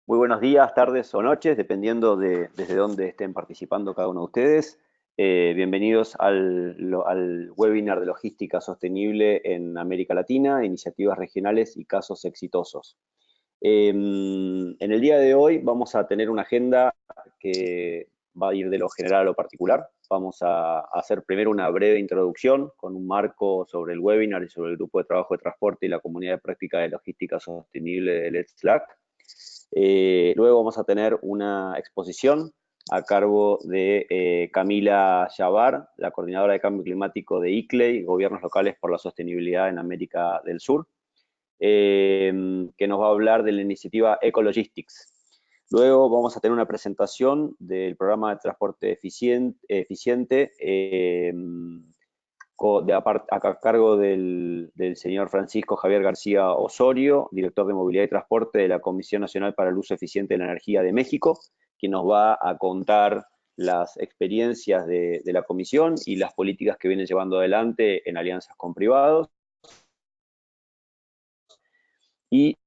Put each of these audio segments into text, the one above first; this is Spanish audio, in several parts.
Muy buenos días, tardes o noches, dependiendo de desde dónde estén participando cada uno de ustedes. Bienvenidos al webinar de logística sostenible en América Latina, iniciativas regionales y casos exitosos. En el día de hoy vamos a tener una agenda que va a ir de lo general a lo particular. Vamos a hacer primero una breve introducción con un marco sobre el webinar y sobre el grupo de trabajo de transporte y la comunidad de práctica de logística sostenible de Let's Slack. Luego vamos a tener una exposición a cargo de Camila Yavar, la coordinadora de cambio climático de ICLEI, Gobiernos Locales por la Sostenibilidad en América del Sur, que nos va a hablar de la iniciativa Ecologistics. Luego vamos a tener una presentación del programa de transporte eficiente a cargo del señor Francisco Javier García Osorio, director de Movilidad y Transporte de la Comisión Nacional para el Uso Eficiente de la Energía de México, quien nos va a contar las experiencias de la comisión y las políticas que vienen llevando adelante en alianzas con privados. Y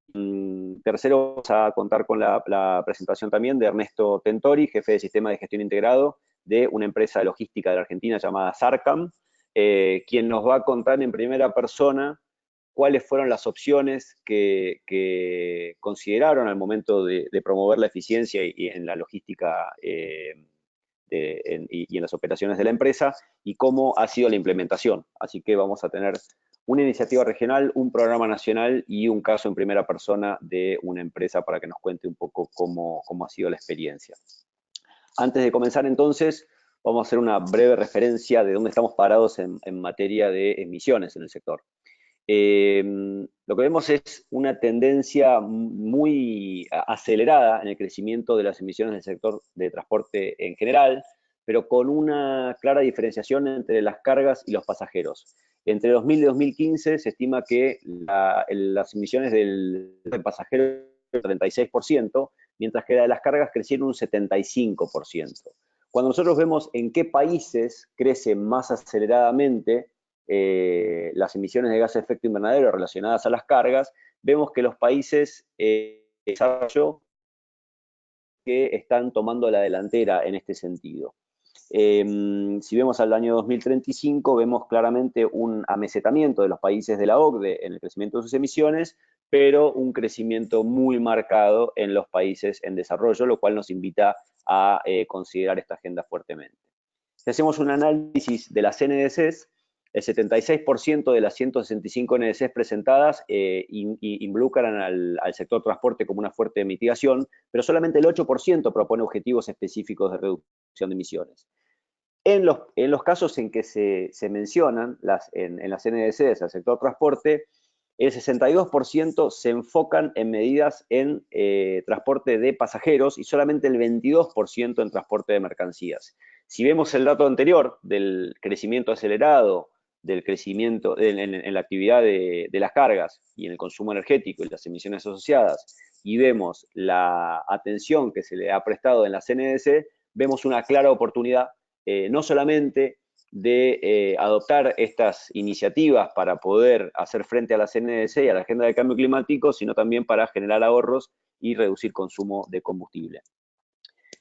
tercero, vamos a contar con la presentación también de Ernesto Tentori, jefe de Sistema de Gestión Integrado de una empresa de logística de la Argentina llamada Sarcam, quien nos va a contar en primera persona cuáles fueron las opciones que consideraron al momento de promover la eficiencia y en la logística y en las operaciones de la empresa y cómo ha sido la implementación. Así que vamos a tener una iniciativa regional, un programa nacional y un caso en primera persona de una empresa para que nos cuente un poco cómo ha sido la experiencia. Antes de comenzar entonces, vamos a hacer una breve referencia de dónde estamos parados en materia de emisiones en el sector. Lo que vemos es una tendencia muy acelerada en el crecimiento de las emisiones del sector de transporte en general, pero con una clara diferenciación entre las cargas y los pasajeros. Entre 2000 y 2015 se estima que las emisiones del pasajero 36%, mientras que la de las cargas crecieron un 75%. Cuando nosotros vemos en qué países crece más aceleradamente las emisiones de gases de efecto invernadero relacionadas a las cargas, vemos que los países de desarrollo que están tomando la delantera en este sentido. Si vemos al año 2035, vemos claramente un amesetamiento de los países de la OCDE en el crecimiento de sus emisiones, pero un crecimiento muy marcado en los países en desarrollo, lo cual nos invita a considerar esta agenda fuertemente. Si hacemos un análisis de las NDCs, el 76% de las 165 NDCs presentadas involucran al sector transporte como una fuerte de mitigación, pero solamente el 8% propone objetivos específicos de reducción de emisiones. En los casos en que se mencionan en las NDCs al sector transporte, el 62% se enfocan en medidas en transporte de pasajeros y solamente el 22% en transporte de mercancías. Si vemos el dato anterior del crecimiento acelerado, del crecimiento en la actividad de las cargas y en el consumo energético y las emisiones asociadas, y vemos la atención que se le ha prestado en la CNDC, vemos una clara oportunidad no solamente de adoptar estas iniciativas para poder hacer frente a la CNDC y a la agenda de cambio climático, sino también para generar ahorros y reducir consumo de combustible.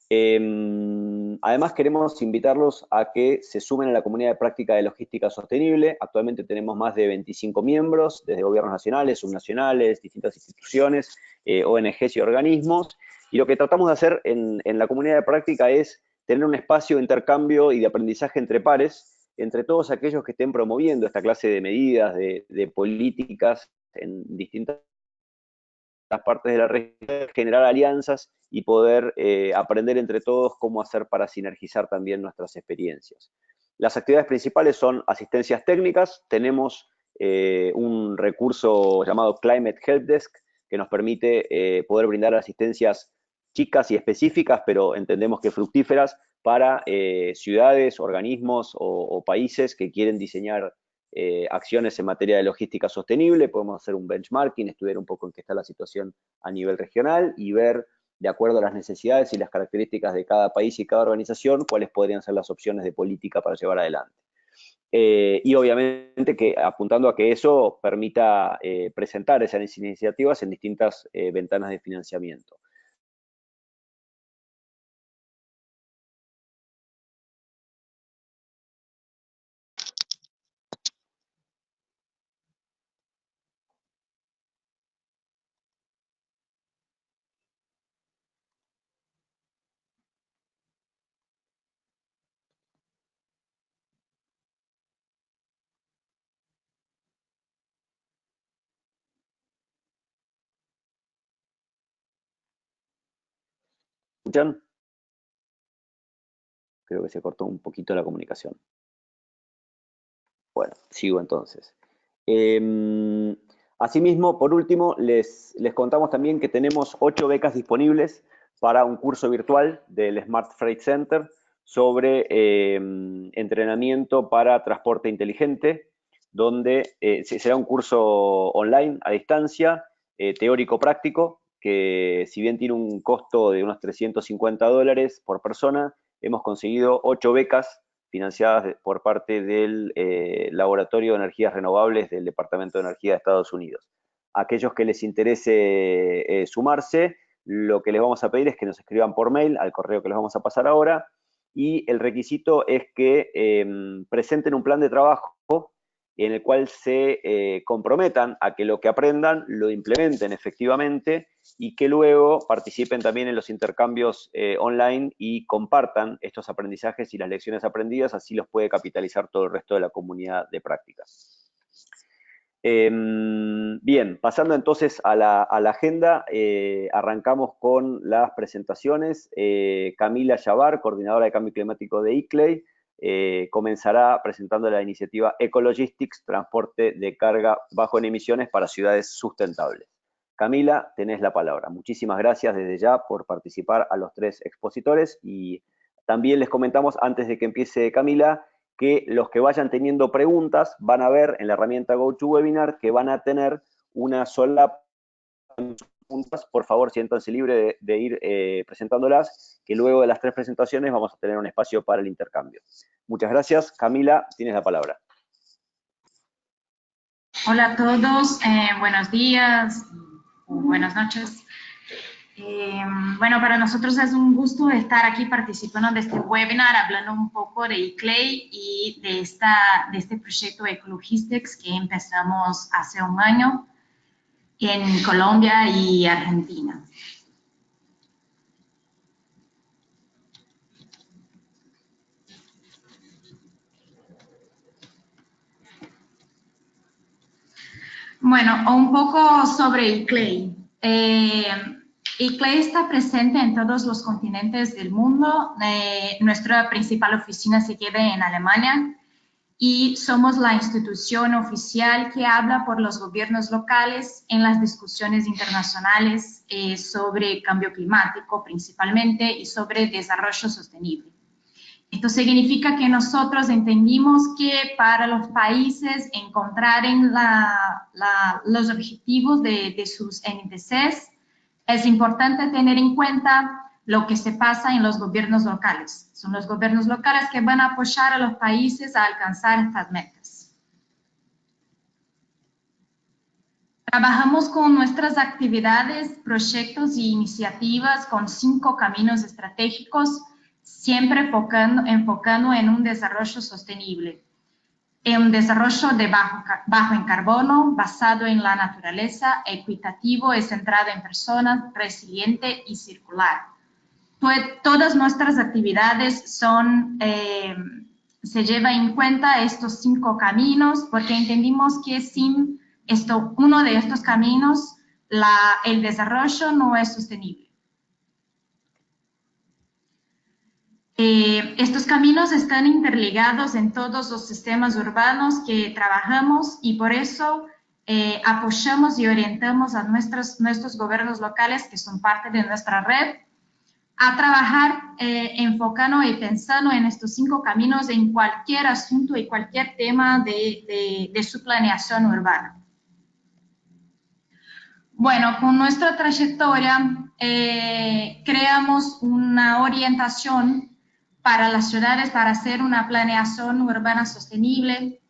Además, queremos invitarlos a que se sumen a la comunidad de práctica de logística sostenible. Actualmente tenemos más de 25 miembros, desde gobiernos nacionales, subnacionales, distintas instituciones, ONGs y organismos. Y lo que tratamos de hacer en la comunidad de práctica es tener un espacio de intercambio y de aprendizaje entre pares, entre todos aquellos que estén promoviendo esta clase de medidas, de políticas en distintas partes de la región, generar alianzas y poder aprender entre todos cómo hacer para sinergizar también nuestras experiencias. Las actividades principales son asistencias técnicas. Tenemos un recurso llamado Climate Helpdesk que nos permite poder brindar asistencias chicas y específicas, pero entendemos que fructíferas para ciudades, organismos o países que quieren diseñar acciones en materia de logística sostenible. Podemos hacer un benchmarking, estudiar un poco en qué está la situación a nivel regional y ver, de acuerdo a las necesidades y las características de cada país y cada organización, cuáles podrían ser las opciones de política para llevar adelante. Y obviamente que apuntando a que eso permita presentar esas iniciativas en distintas ventanas de financiamiento. ¿Escuchan? Creo que se cortó un poquito la comunicación. Bueno, sigo entonces. Asimismo, por último, les contamos también que tenemos 8 becas disponibles para un curso virtual del Smart Freight Center sobre entrenamiento para transporte inteligente, donde será un curso online a distancia, teórico-práctico, que si bien tiene un costo de unos $350 por persona, hemos conseguido 8 becas financiadas por parte del Laboratorio de Energías Renovables del Departamento de Energía de Estados Unidos. Aquellos que les interese sumarse, lo que les vamos a pedir es que nos escriban por mail al correo que les vamos a pasar ahora, y el requisito es que presenten un plan de trabajo en el cual se comprometan a que lo que aprendan lo implementen efectivamente y que luego participen también en los intercambios online y compartan estos aprendizajes y las lecciones aprendidas, así los puede capitalizar todo el resto de la comunidad de prácticas. Bien, pasando entonces a la agenda, arrancamos con las presentaciones. Camila Yavar, coordinadora de cambio climático de ICLEI, comenzará presentando la iniciativa Ecologistics, transporte de carga bajo en emisiones para ciudades sustentables. Camila, tenés la palabra. Muchísimas gracias desde ya por participar a los 3 expositores, y también les comentamos antes de que empiece Camila que los que vayan teniendo preguntas van a ver en la herramienta GoToWebinar que van a tener una sola preguntas. Por favor, siéntanse libres de ir presentándolas, que luego de las 3 presentaciones vamos a tener un espacio para el intercambio. Muchas gracias. Camila, tienes la palabra. Hola a todos, buenos días o buenas noches. Bueno, para nosotros es un gusto estar aquí participando de este webinar, hablando un poco de ICLEI y de este proyecto Ecologistics que empezamos hace un año en Colombia y Argentina. Bueno, un poco sobre ICLEI. ICLEI está presente en todos los continentes del mundo. Nuestra principal oficina se queda en Alemania y somos la institución oficial que habla por los gobiernos locales en las discusiones internacionales sobre cambio climático principalmente y sobre desarrollo sostenible. Esto significa que nosotros entendimos que para los países encontrar los objetivos de sus NDCs, es importante tener en cuenta lo que se pasa en los gobiernos locales. Son los gobiernos locales que van a apoyar a los países a alcanzar estas metas. Trabajamos con nuestras actividades, proyectos y iniciativas con 5 caminos estratégicos, siempre enfocando en un desarrollo sostenible, en un desarrollo bajo en carbono, basado en la naturaleza, equitativo y centrado en personas, resiliente y circular. Todas nuestras actividades se llevan en cuenta estos 5 caminos porque entendimos que sin uno de estos caminos el desarrollo no es sostenible. Estos caminos están interligados en todos los sistemas urbanos que trabajamos y por eso apoyamos y orientamos a nuestros gobiernos locales, que son parte de nuestra red, a trabajar enfocando y pensando en estos 5 caminos en cualquier asunto y cualquier tema de su planeación urbana. Bueno, con nuestra trayectoria creamos una orientación para las ciudades para hacer una planeación urbana sostenible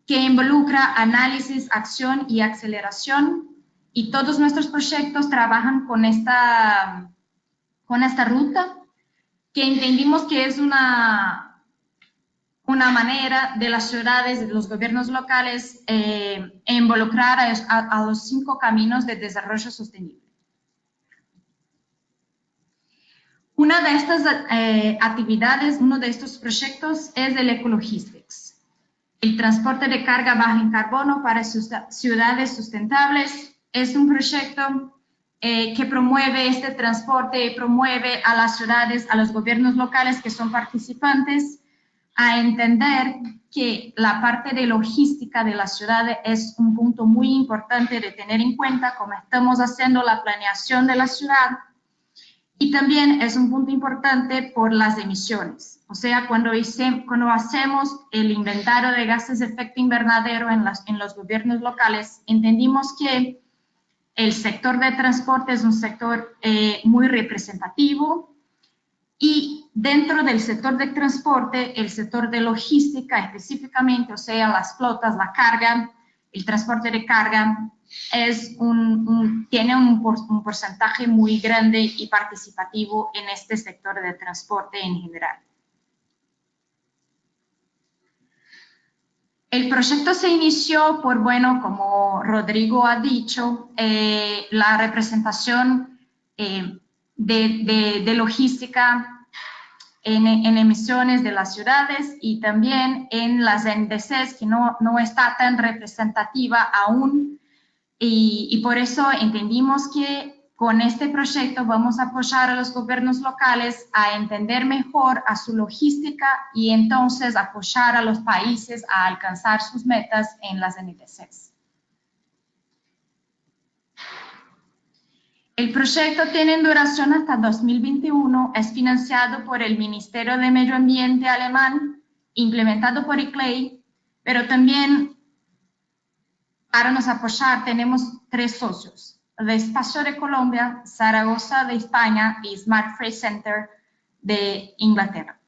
que involucra análisis, acción y aceleración, y todos nuestros proyectos trabajan con esta ruta que entendimos que es una manera de las ciudades, de los gobiernos locales, involucrar a los 5 caminos de desarrollo sostenible. Una de estas actividades, uno de estos proyectos es el Ecologistics, el transporte de carga baja en carbono para ciudades sustentables. Es un proyecto que promueve este transporte y promueve a las ciudades, a los gobiernos locales que son participantes, a entender que la parte de logística de la ciudad es un punto muy importante de tener en cuenta, como estamos haciendo la planeación de la ciudad, y también es un punto importante por las emisiones. O sea, cuando hacemos el inventario de gases de efecto invernadero en los gobiernos locales, entendimos que el sector de transporte es un sector muy representativo, y dentro del sector de transporte, el sector de logística específicamente, o sea, las flotas, la carga, el transporte de carga, tiene un porcentaje muy grande y participativo en este sector de transporte en general. El proyecto se inició por, bueno, como Rodrigo ha dicho, la representación de logística en emisiones de las ciudades y también en las NDCs, que no está tan representativa aún, y por eso entendimos que con este proyecto vamos a apoyar a los gobiernos locales a entender mejor a su logística y entonces apoyar a los países a alcanzar sus metas en las NDCs. El proyecto tiene duración hasta 2021, es financiado por el Ministerio de Medio Ambiente alemán, implementado por ICLEI, pero también para nos apoyar tenemos 3 socios, de Espacio de Colombia, Zaragoza de España y Smart Freight Center de Inglaterra.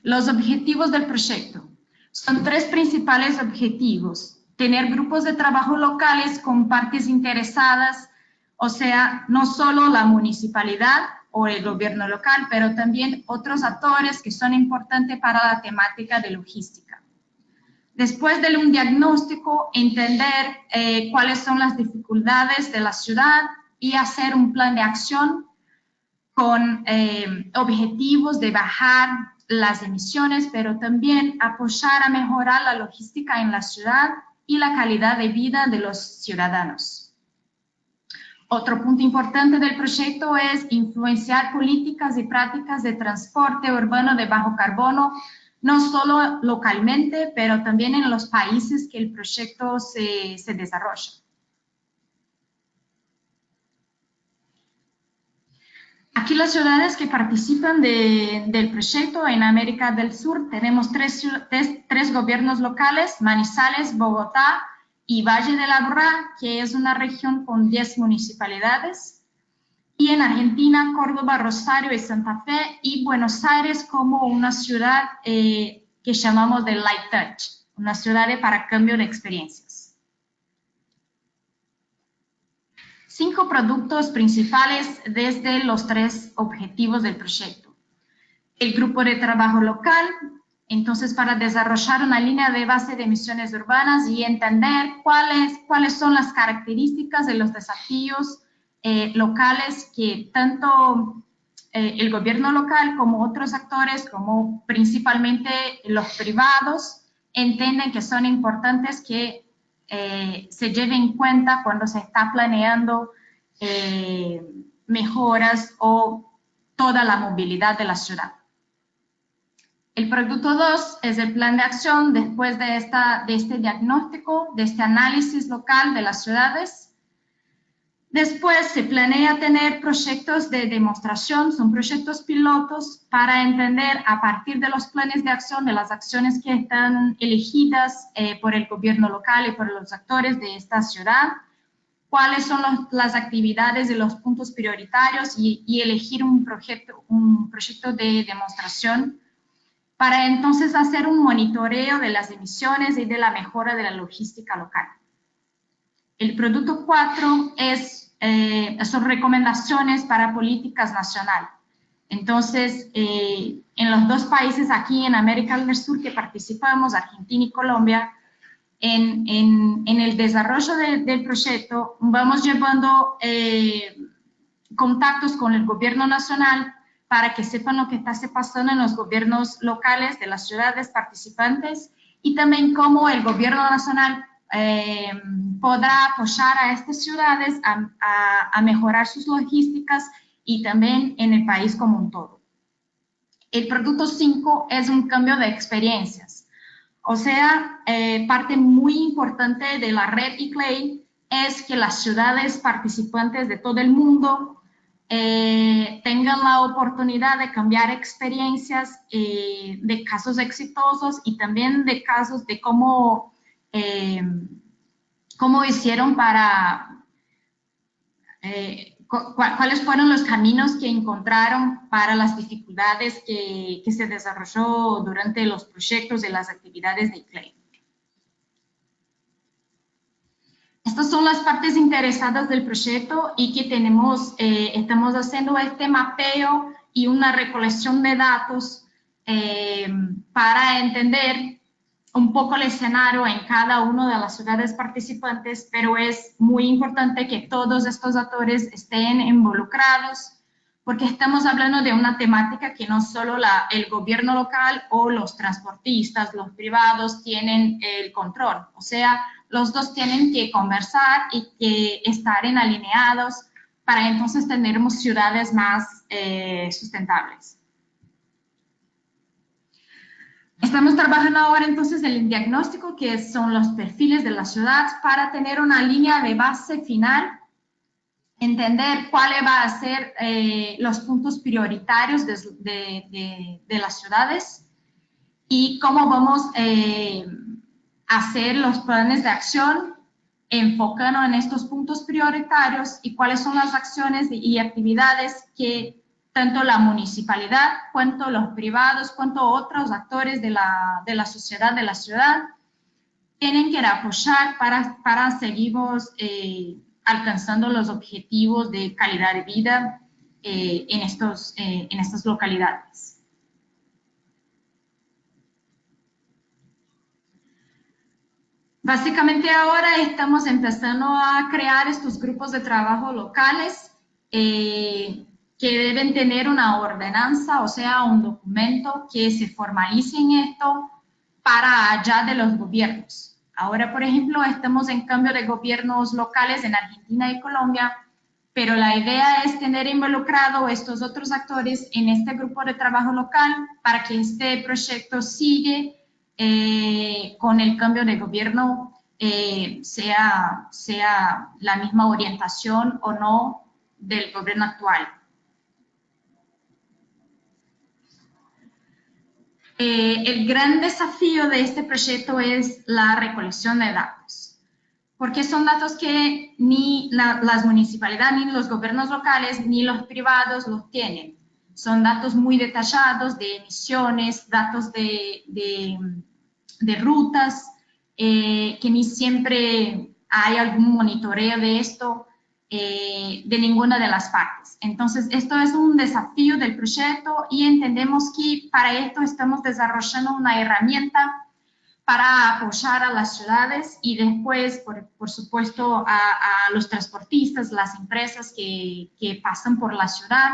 Los objetivos del proyecto son 3 principales objetivos: tener grupos de trabajo locales con partes interesadas, o sea, no solo la municipalidad o el gobierno local, pero también otros actores que son importantes para la temática de logística. Después de un diagnóstico, entender cuáles son las dificultades de la ciudad y hacer un plan de acción con objetivos de bajar las emisiones, pero también apoyar a mejorar la logística en la ciudad y la calidad de vida de los ciudadanos. Otro punto importante del proyecto es influenciar políticas y prácticas de transporte urbano de bajo carbono, no solo localmente, pero también en los países que el proyecto se desarrolla. Aquí las ciudades que participan del proyecto en América del Sur, tenemos tres gobiernos locales: Manizales, Bogotá y Valle de Aburrá, que es una región con 10 municipalidades. Y en Argentina, Córdoba, Rosario y Santa Fe, y Buenos Aires como una ciudad que llamamos de Light Touch, una ciudad para cambio de experiencias. 5 productos principales desde los 3 objetivos del proyecto. El grupo de trabajo local, entonces para desarrollar una línea de base de emisiones urbanas y entender cuáles son las características de los desafíos locales que tanto el gobierno local como otros actores, como principalmente los privados, entienden que son importantes que se lleve en cuenta cuando se está planeando mejoras o toda la movilidad de la ciudad. El producto 2 es el plan de acción después de este diagnóstico, de este análisis local de las ciudades. Después se planea tener proyectos de demostración, son proyectos pilotos para entender a partir de los planes de acción, de las acciones que están elegidas por el gobierno local y por los actores de esta ciudad, cuáles son las actividades y los puntos prioritarios y elegir un proyecto de demostración para entonces hacer un monitoreo de las emisiones y de la mejora de la logística local. El producto 4 son recomendaciones para políticas nacionales. Entonces, en los 2 países aquí en América del Sur que participamos, Argentina y Colombia, en el desarrollo del proyecto vamos llevando contactos con el gobierno nacional para que sepan lo que está pasando en los gobiernos locales de las ciudades participantes y también cómo el gobierno nacional podrá apoyar a estas ciudades a mejorar sus logísticas y también en el país como un todo. El producto 5 es un cambio de experiencias. O sea, parte muy importante de la red eCLAY es que las ciudades participantes de todo el mundo tengan la oportunidad de cambiar experiencias de casos exitosos y también de casos de cómo hicieron cuáles fueron los caminos que encontraron para las dificultades que se desarrolló durante los proyectos y las actividades de eCLAY. Estas son las partes interesadas del proyecto y que estamos haciendo este mapeo y una recolección de datos para entender un poco el escenario en cada una de las ciudades participantes, pero es muy importante que todos estos actores estén involucrados, porque estamos hablando de una temática que no solo el gobierno local o los transportistas, los privados tienen el control, o sea, los dos tienen que conversar y que estar alineados para entonces tener ciudades más sustentables. Estamos trabajando ahora entonces en el diagnóstico, que son los perfiles de la ciudad, para tener una línea de base final, entender cuáles van a ser los puntos prioritarios de las ciudades y cómo vamos a hacer los planes de acción enfocando en estos puntos prioritarios y cuáles son las acciones y actividades que tanto la municipalidad, cuanto los privados, cuanto otros actores de la sociedad de la ciudad tienen que apoyar para seguir alcanzando los objetivos de calidad de vida en estas localidades. Básicamente ahora estamos empezando a crear estos grupos de trabajo locales que deben tener una ordenanza, o sea, un documento que se formalice en esto para allá de los gobiernos. Ahora, por ejemplo, estamos en cambio de gobiernos locales en Argentina y Colombia, pero la idea es tener involucrado a estos otros actores en este grupo de trabajo local para que este proyecto siga con el cambio de gobierno, sea la misma orientación o no del gobierno actual. El gran desafío de este proyecto es la recolección de datos, porque son datos que ni las municipalidades, ni los gobiernos locales, ni los privados los tienen. Son datos muy detallados de emisiones, datos de rutas, que ni siempre hay algún monitoreo de esto de ninguna de las partes. Entonces, esto es un desafío del proyecto y entendemos que para esto estamos desarrollando una herramienta para apoyar a las ciudades y después, por supuesto, a los transportistas, las empresas que pasan por la ciudad,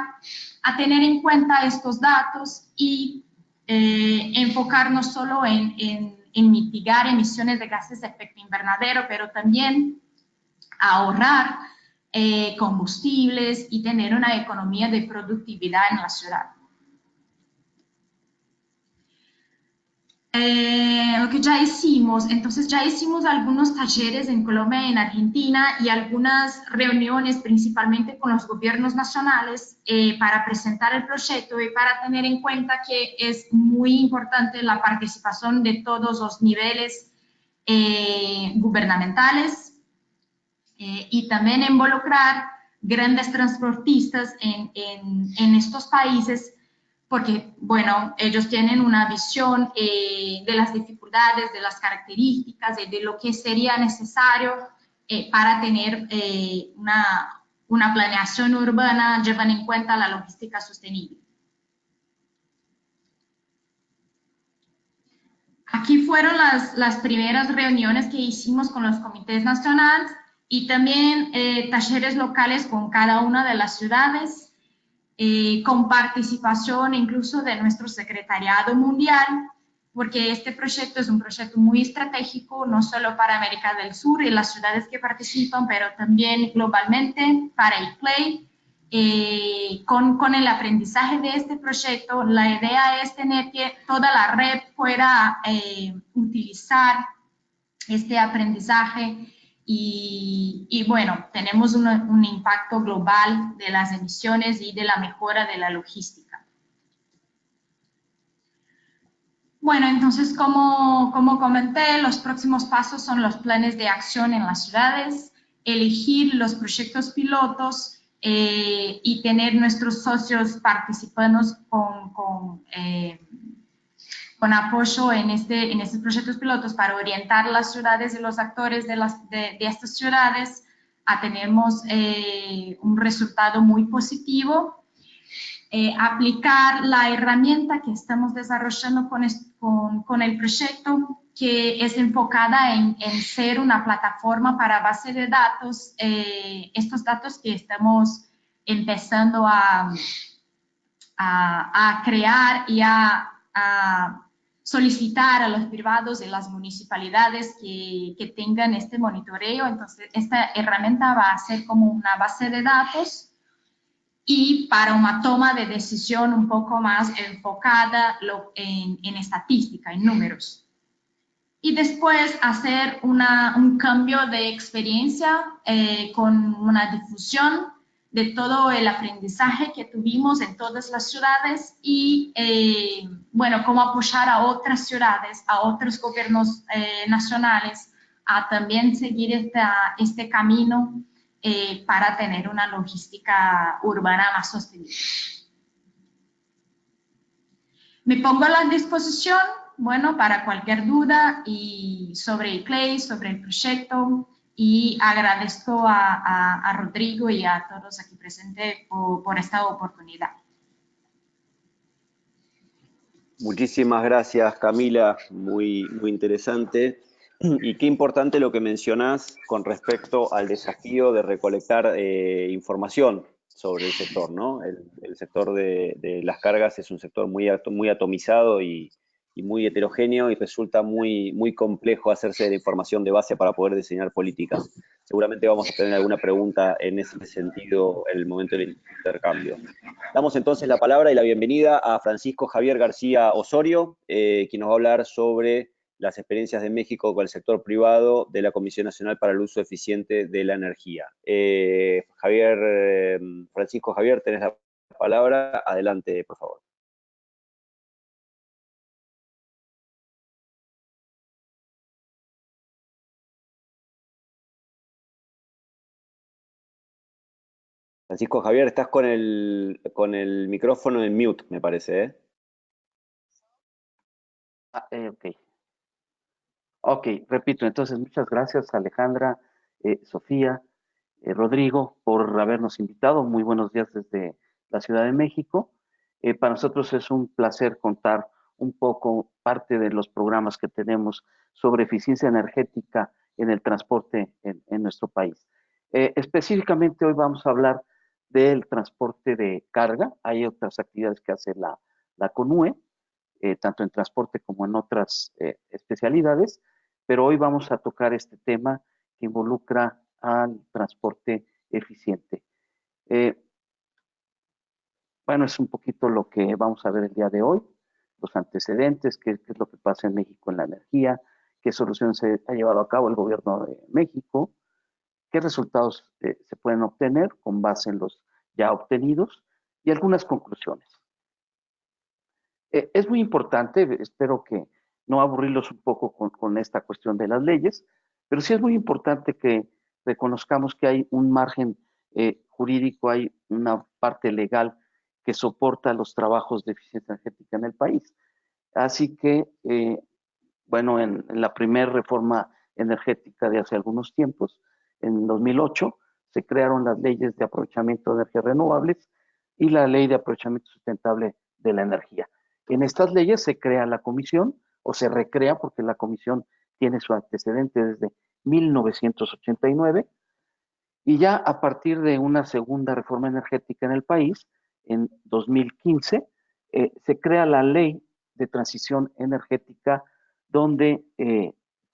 a tener en cuenta estos datos y enfocarnos solo en mitigar emisiones de gases de efecto invernadero, pero también a ahorrar combustibles y tener una economía de productividad en la ciudad. Lo que ya hicimos, entonces ya hicimos algunos talleres en Colombia y en Argentina y algunas reuniones principalmente con los gobiernos nacionales para presentar el proyecto y para tener en cuenta que es muy importante la participación de todos los niveles gubernamentales y también involucrar grandes transportistas en estos países, porque, bueno, ellos tienen una visión de las dificultades, de las características, de lo que sería necesario para tener una planeación urbana llevando en cuenta la logística sostenible. Aquí fueron las primeras reuniones que hicimos con los comités nacionales y también talleres locales con cada una de las ciudades, con participación incluso de nuestro secretariado mundial porque este proyecto es un proyecto muy estratégico, no solo para América del Sur y las ciudades que participan, pero también globalmente para ICLEI. Con el aprendizaje de este proyecto, la idea es tener que toda la red pueda utilizar este aprendizaje y bueno, tenemos un impacto global de las emisiones y de la mejora de la logística. Bueno, entonces, como comenté, los próximos pasos son los planes de acción en las ciudades, elegir los proyectos pilotos y tener nuestros socios participantes con apoyo en estos proyectos pilotos para orientar las ciudades y los actores de estas ciudades a tener un resultado muy positivo. Aplicar la herramienta que estamos desarrollando con el proyecto, que es enfocada en ser una plataforma para base de datos, estos datos que estamos empezando a crear y a solicitar a los privados y las municipalidades que tengan este monitoreo. Entonces, esta herramienta va a ser como una base de datos y para una toma de decisión un poco más enfocada en estadística, en números. Y después hacer un cambio de experiencia con una difusión de todo el aprendizaje que tuvimos en todas las ciudades y, bueno, cómo apoyar a otras ciudades, a otros gobiernos nacionales a también seguir este camino para tener una logística urbana más sostenible. Me pongo a la disposición, bueno, para cualquier duda y sobre ICLEI, sobre el proyecto, y agradezco a Rodrigo y a todos aquí presentes por esta oportunidad. Muchísimas gracias, Camila, muy interesante. Y qué importante lo que mencionás con respecto al desafío de recolectar información sobre el sector, ¿no? El sector de las cargas es un sector muy atomizado y muy heterogéneo y resulta muy complejo hacerse de la información de base para poder diseñar políticas. Seguramente vamos a tener alguna pregunta en ese sentido en el momento del intercambio. Damos entonces la palabra y la bienvenida a Francisco Javier García Osorio, quien nos va a hablar sobre las experiencias de México con el sector privado de la Comisión Nacional para el Uso Eficiente de la Energía. Francisco Javier, tenés la palabra. Adelante, por favor. Francisco Javier, estás con el micrófono en mute, me parece, ¿eh? Ok, repito, entonces muchas gracias Alejandra, Sofía, Rodrigo, por habernos invitado. Muy buenos días desde la Ciudad de México. Para nosotros es un placer contar un poco parte de los programas que tenemos sobre eficiencia energética en el transporte en nuestro país. Específicamente hoy vamos a hablar del transporte de carga. Hay otras actividades que hace la CONUE, tanto en transporte como en otras especialidades, pero hoy vamos a tocar este tema que involucra al transporte eficiente. Bueno, es un poquito lo que vamos a ver el día de hoy, los antecedentes, qué es lo que pasa en México en la energía, qué soluciones se ha llevado a cabo el gobierno de México, qué resultados se pueden obtener con base en los ya obtenidos y algunas conclusiones. Es muy importante, espero que no aburrirlos un poco con esta cuestión de las leyes, pero sí es muy importante que reconozcamos que hay un margen jurídico, hay una parte legal que soporta los trabajos de eficiencia energética en el país. Así que, bueno, en la primera reforma energética de hace algunos tiempos, en 2008, se crearon las leyes de aprovechamiento de energías renovables y la ley de aprovechamiento sustentable de la energía. En estas leyes se crea la comisión, o se recrea, porque la comisión tiene su antecedente desde 1989, y ya a partir de una segunda reforma energética en el país, en 2015, se crea la ley de transición energética, donde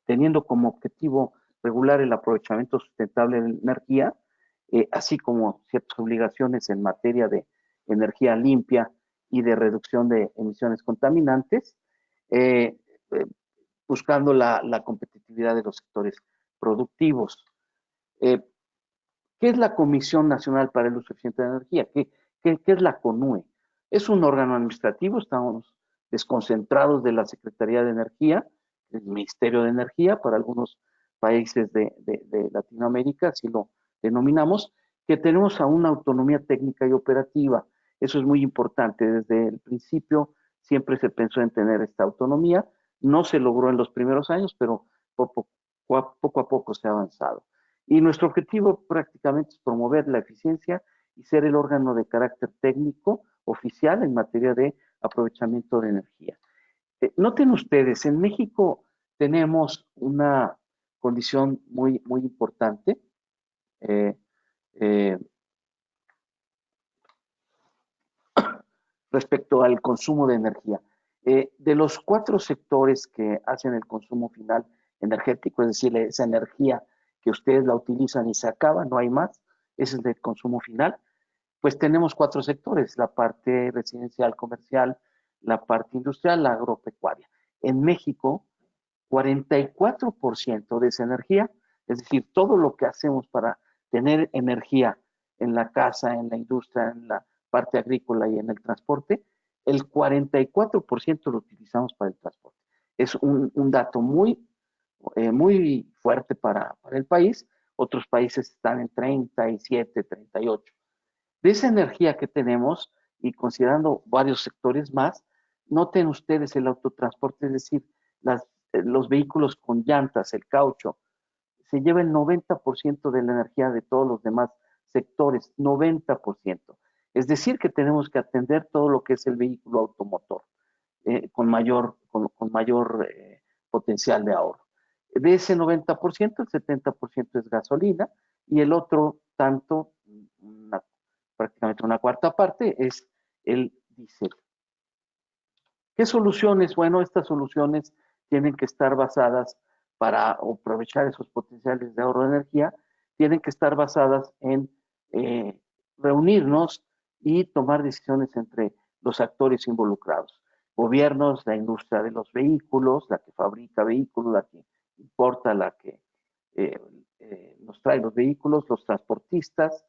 teniendo como objetivo regular el aprovechamiento sustentable de la energía, así como ciertas obligaciones en materia de energía limpia y de reducción de emisiones contaminantes, buscando la competitividad de los sectores productivos. ¿Qué es la Comisión Nacional para el Uso Eficiente de la Energía? ¿Qué es la CONUE? Es un órgano administrativo, estamos desconcentrados de la Secretaría de Energía, el Ministerio de Energía, para algunos países de Latinoamérica, así lo denominamos, que tenemos aún una autonomía técnica y operativa. Eso es muy importante. Desde el principio siempre se pensó en tener esta autonomía. No se logró en los primeros años, pero poco a poco se ha avanzado. Y nuestro objetivo prácticamente es promover la eficiencia y ser el órgano de carácter técnico oficial en materia de aprovechamiento de energía. Noten ustedes, en México tenemos una condición muy importante. Respecto al consumo de energía. De los 4 sectores que hacen el consumo final energético, es decir, esa energía que ustedes la utilizan y se acaba, no hay más, ese es el del consumo final, pues tenemos 4 sectores, la parte residencial, comercial, la parte industrial, la agropecuaria. En México, 44% de esa energía, es decir, todo lo que hacemos para tener energía en la casa, en la industria, en la parte agrícola y en el transporte, el 44% lo utilizamos para el transporte. Es un dato muy fuerte para el país. Otros países están en 37, 38. De esa energía que tenemos, y considerando varios sectores más, noten ustedes el autotransporte, es decir, los vehículos con llantas, el caucho, se lleva el 90% de la energía de todos los demás sectores, 90%. Es decir, que tenemos que atender todo lo que es el vehículo automotor, con mayor potencial de ahorro. De ese 90%, el 70% es gasolina y el otro tanto, prácticamente una cuarta parte, es el diésel. ¿Qué soluciones? Bueno, estas soluciones tienen que estar basadas para aprovechar esos potenciales de ahorro de energía, tienen que estar basadas en reunirnos y tomar decisiones entre los actores involucrados. Gobiernos, la industria de los vehículos, la que fabrica vehículos, la que importa, la que nos trae los vehículos, los transportistas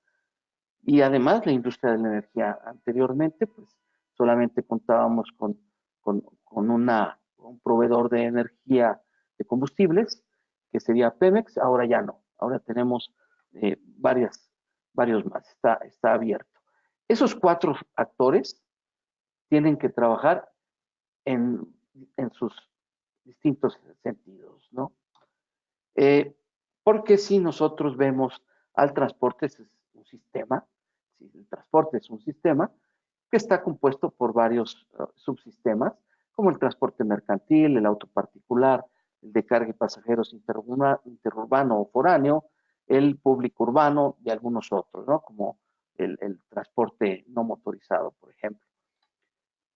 y además la industria de la energía. Anteriormente, pues solamente contábamos con un proveedor de energía de combustibles, que sería Pemex, ahora ya no, ahora tenemos varios más, está abierto. Esos 4 actores tienen que trabajar en sus distintos sentidos, ¿no? Porque si nosotros vemos al transporte, es un sistema, si el transporte es un sistema que está compuesto por varios subsistemas, como el transporte mercantil, el auto particular, el de carga y pasajeros interurbano o foráneo, el público urbano y algunos otros, ¿no? Como el transporte no motorizado, por ejemplo.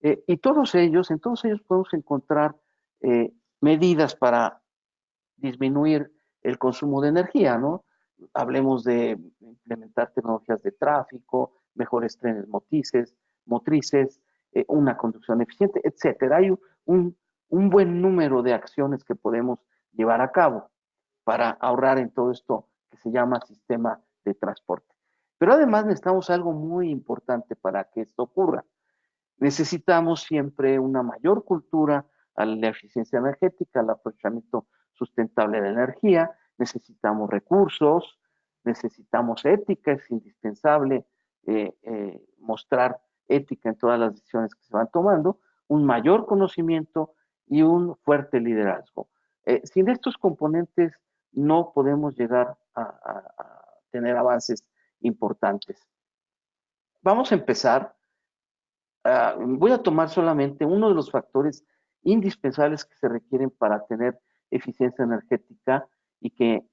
Y en todos ellos podemos encontrar medidas para disminuir el consumo de energía, ¿no? Hablemos de implementar tecnologías de tráfico, mejores trenes motrices, una conducción eficiente, etcétera. Hay un buen número de acciones que podemos llevar a cabo para ahorrar en todo esto que se llama sistema de transporte. Pero además necesitamos algo muy importante para que esto ocurra. Necesitamos siempre una mayor cultura a la eficiencia energética, al aprovechamiento sustentable de energía, necesitamos recursos, necesitamos ética, es indispensable mostrar ética en todas las decisiones que se van tomando, un mayor conocimiento y un fuerte liderazgo. Sin estos componentes no podemos llegar a tener avances importantes. Vamos a empezar. Voy a tomar solamente uno de los factores indispensables que se requieren para tener eficiencia energética y que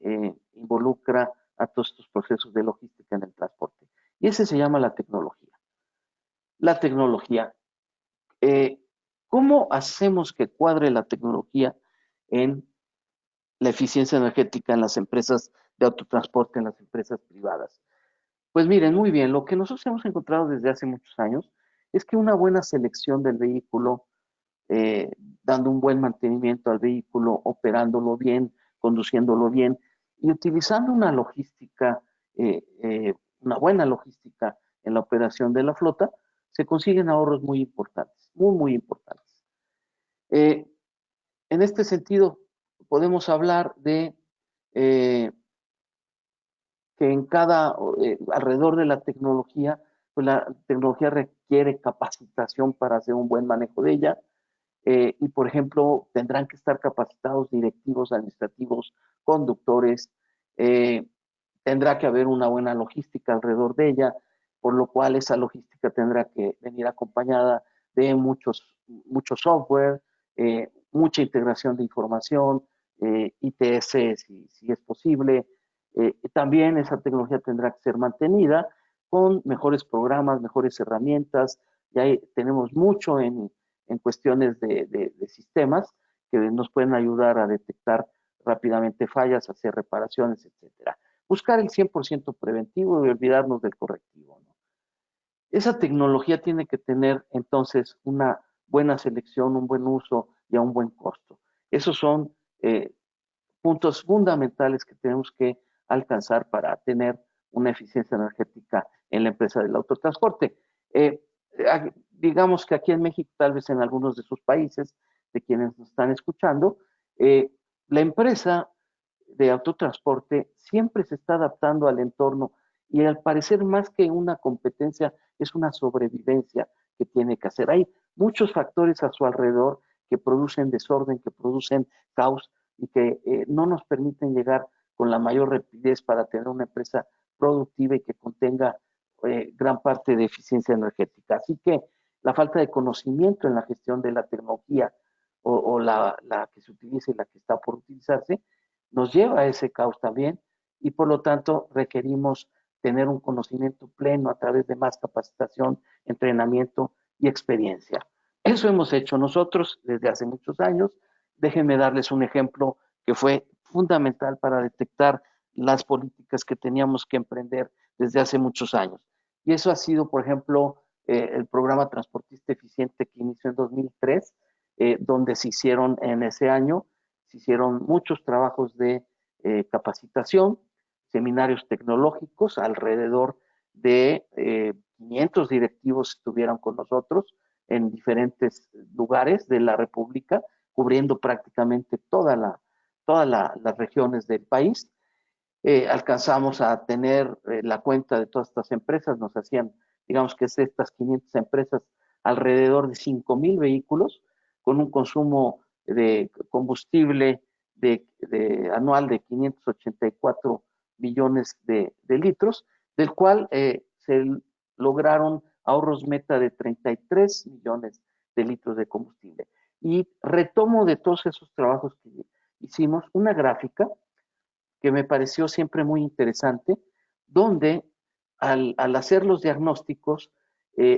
involucra a todos estos procesos de logística en el transporte. Y ese se llama la tecnología. La tecnología. ¿Cómo hacemos que cuadre la tecnología en la eficiencia energética en las empresas de autotransporte, en las empresas privadas? Pues miren, muy bien, lo que nosotros hemos encontrado desde hace muchos años es que una buena selección del vehículo, eh, dando un buen mantenimiento al vehículo, operándolo bien, conduciéndolo bien y utilizando una logística, una buena logística en la operación de la flota, se consiguen ahorros muy importantes, muy importantes. En este sentido, podemos hablar de que en alrededor de la tecnología, pues la tecnología requiere capacitación para hacer un buen manejo de ella. Y, por ejemplo, tendrán que estar capacitados directivos, administrativos, conductores. Tendrá que haber una buena logística alrededor de ella, por lo cual esa logística tendrá que venir acompañada de mucho software, mucha integración de información, ITS si es posible. También esa tecnología tendrá que ser mantenida con mejores programas, mejores herramientas. Ya tenemos mucho en cuestiones de sistemas que nos pueden ayudar a detectar rápidamente fallas, hacer reparaciones, etcétera. Buscar el 100% preventivo y olvidarnos del correctivo, ¿no? Esa tecnología tiene que tener entonces una buena selección, un buen uso y a un buen costo. Esos son puntos fundamentales que tenemos que alcanzar para tener una eficiencia energética en la empresa del autotransporte. Digamos que aquí en México, tal vez en algunos de sus países, de quienes nos están escuchando, la empresa de autotransporte siempre se está adaptando al entorno y al parecer más que una competencia es una sobrevivencia que tiene que hacer. Hay muchos factores a su alrededor que producen desorden, que producen caos y que no nos permiten llegar con la mayor rapidez para tener una empresa productiva y que contenga gran parte de eficiencia energética. Así que la falta de conocimiento en la gestión de la tecnología o la que se utiliza y la que está por utilizarse nos lleva a ese caos también y por lo tanto requerimos tener un conocimiento pleno a través de más capacitación, entrenamiento y experiencia. Eso hemos hecho nosotros desde hace muchos años. Déjenme darles un ejemplo que fue fundamental para detectar las políticas que teníamos que emprender desde hace muchos años. Y eso ha sido, por ejemplo, el programa Transportista Eficiente que inició en 2003, donde se hicieron en ese año, se hicieron muchos trabajos de capacitación, seminarios tecnológicos, alrededor de 500 directivos estuvieron con nosotros en diferentes lugares de la República, cubriendo prácticamente todas las regiones del país. Alcanzamos a tener la cuenta de todas estas empresas, nos hacían, digamos que es estas 500 empresas, alrededor de 5,000 vehículos, con un consumo de combustible anual de 584 millones de litros, del cual se lograron ahorros meta de 33 millones de litros de combustible. Y retomo de todos esos trabajos que hicimos una gráfica que me pareció siempre muy interesante, donde al hacer los diagnósticos,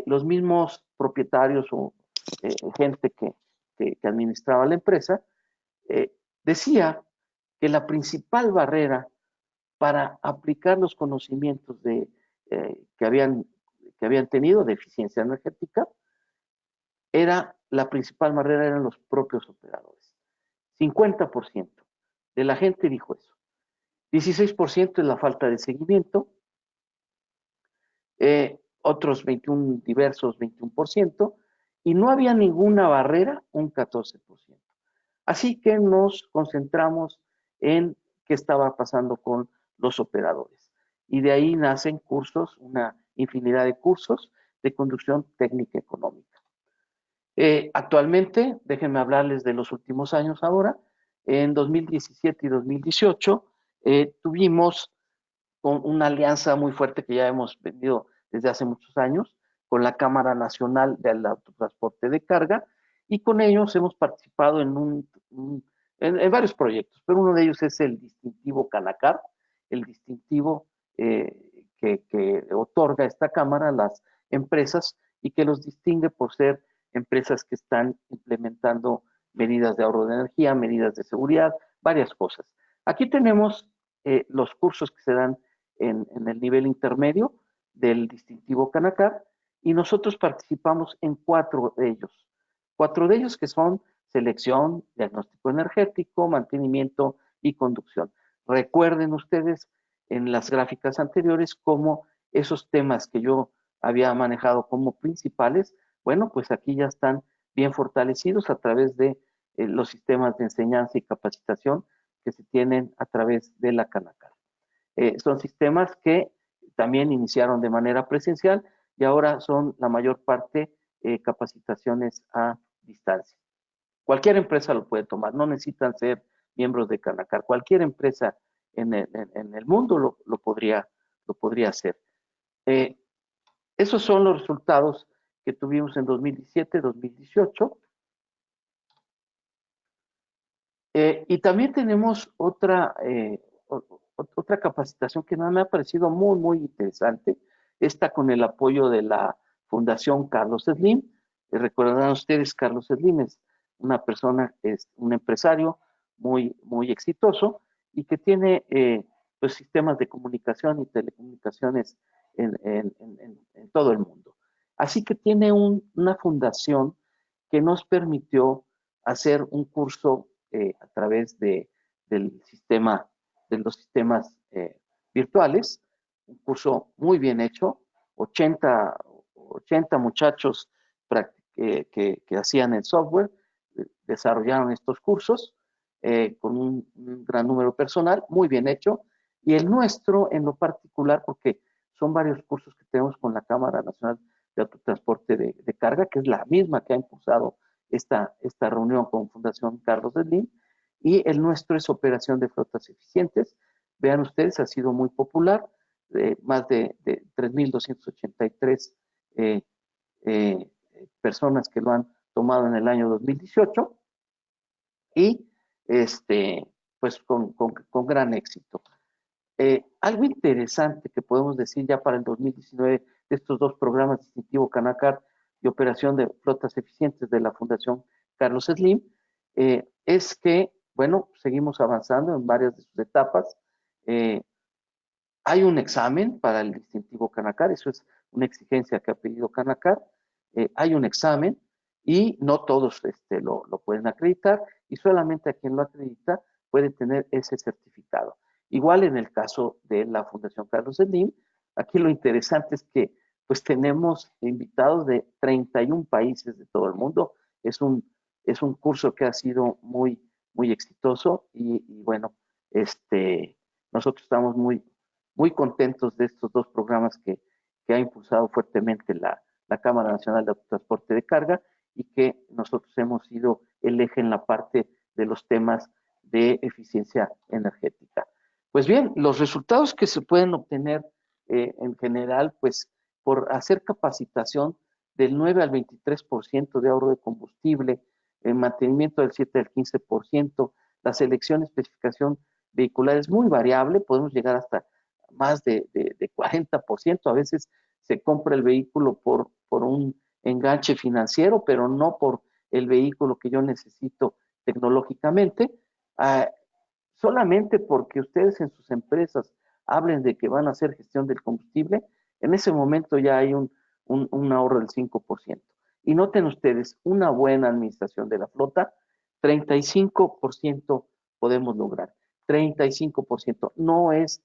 los mismos propietarios o gente que administraba la empresa, decía que la principal barrera para aplicar los conocimientos que habían tenido de eficiencia energética la principal barrera eran los propios operadores. 50% de la gente dijo eso. 16% es la falta de seguimiento, otros 21 diversos, 21%, y no había ninguna barrera, un 14%. Así que nos concentramos en qué estaba pasando con los operadores. Y de ahí nacen cursos, una infinidad de cursos de conducción técnica económica. Actualmente, déjenme hablarles de los últimos años ahora, en 2017 y 2018 tuvimos una alianza muy fuerte que ya hemos venido desde hace muchos años con la Cámara Nacional del Autotransporte de Carga y con ellos hemos participado en varios proyectos, pero uno de ellos es el distintivo Canacar, el distintivo que otorga esta Cámara a las empresas y que los distingue por ser empresas que están implementando medidas de ahorro de energía, medidas de seguridad, varias cosas. Aquí tenemos los cursos que se dan en el nivel intermedio del distintivo Canacar, y nosotros participamos en 4 de ellos. 4 de ellos que son selección, diagnóstico energético, mantenimiento y conducción. Recuerden ustedes en las gráficas anteriores cómo esos temas que yo había manejado como principales, bueno, pues aquí ya están bien fortalecidos a través de los sistemas de enseñanza y capacitación que se tienen a través de la Canacar. Son sistemas que también iniciaron de manera presencial y ahora son la mayor parte capacitaciones a distancia. Cualquier empresa lo puede tomar, no necesitan ser miembros de Canacar. Cualquier empresa en el mundo lo podría hacer. Esos son los resultados que tuvimos en 2017, 2018. Y también tenemos otra capacitación que me ha parecido muy, muy interesante. Esta con el apoyo de la Fundación Carlos Slim. Recordarán ustedes, Carlos Slim es una persona, es un empresario muy, muy exitoso y que tiene pues, sistemas de comunicación y telecomunicaciones en todo el mundo. Así que tiene una fundación que nos permitió hacer un curso a través de los sistemas virtuales, un curso muy bien hecho, 80 muchachos que hacían el software, desarrollaron estos cursos con un gran número personal, muy bien hecho, y el nuestro en lo particular, porque son varios cursos que tenemos con la Cámara Nacional de Autotransporte de Carga, que es la misma que ha impulsado esta reunión con Fundación Carlos Slim, y el nuestro es operación de flotas eficientes. Vean ustedes, ha sido muy popular, más de 3.283 personas que lo han tomado en el año 2018 y pues con gran éxito. Algo interesante que podemos decir ya para el 2019 de estos 2 programas, Distintivo Canacar y Operación de Flotas Eficientes de la Fundación Carlos Slim, es que, bueno, seguimos avanzando en varias de sus etapas. Hay un examen para el Distintivo Canacar, eso es una exigencia que ha pedido Canacar. Hay un examen y no todos lo pueden acreditar, y solamente a quien lo acredita puede tener ese certificado. Igual en el caso de la Fundación Carlos Slim, aquí lo interesante es que pues tenemos invitados de 31 países de todo el mundo. Es un curso que ha sido muy, muy exitoso y bueno, nosotros estamos muy, muy contentos de estos 2 programas que ha impulsado fuertemente la Cámara Nacional de Autotransporte de Carga, y que nosotros hemos sido el eje en la parte de los temas de eficiencia energética. Pues bien, los resultados que se pueden obtener en general, pues por hacer capacitación del 9 al 23% de ahorro de combustible, el mantenimiento del 7 al 15%, la selección y especificación vehicular es muy variable, podemos llegar hasta más de 40%, a veces se compra el vehículo por un enganche financiero, pero no por el vehículo que yo necesito tecnológicamente, solamente porque ustedes en sus empresas hablen de que van a hacer gestión del combustible, en ese momento ya hay un ahorro del 5%. Y noten ustedes, una buena administración de la flota, 35% podemos lograr. 35%. No es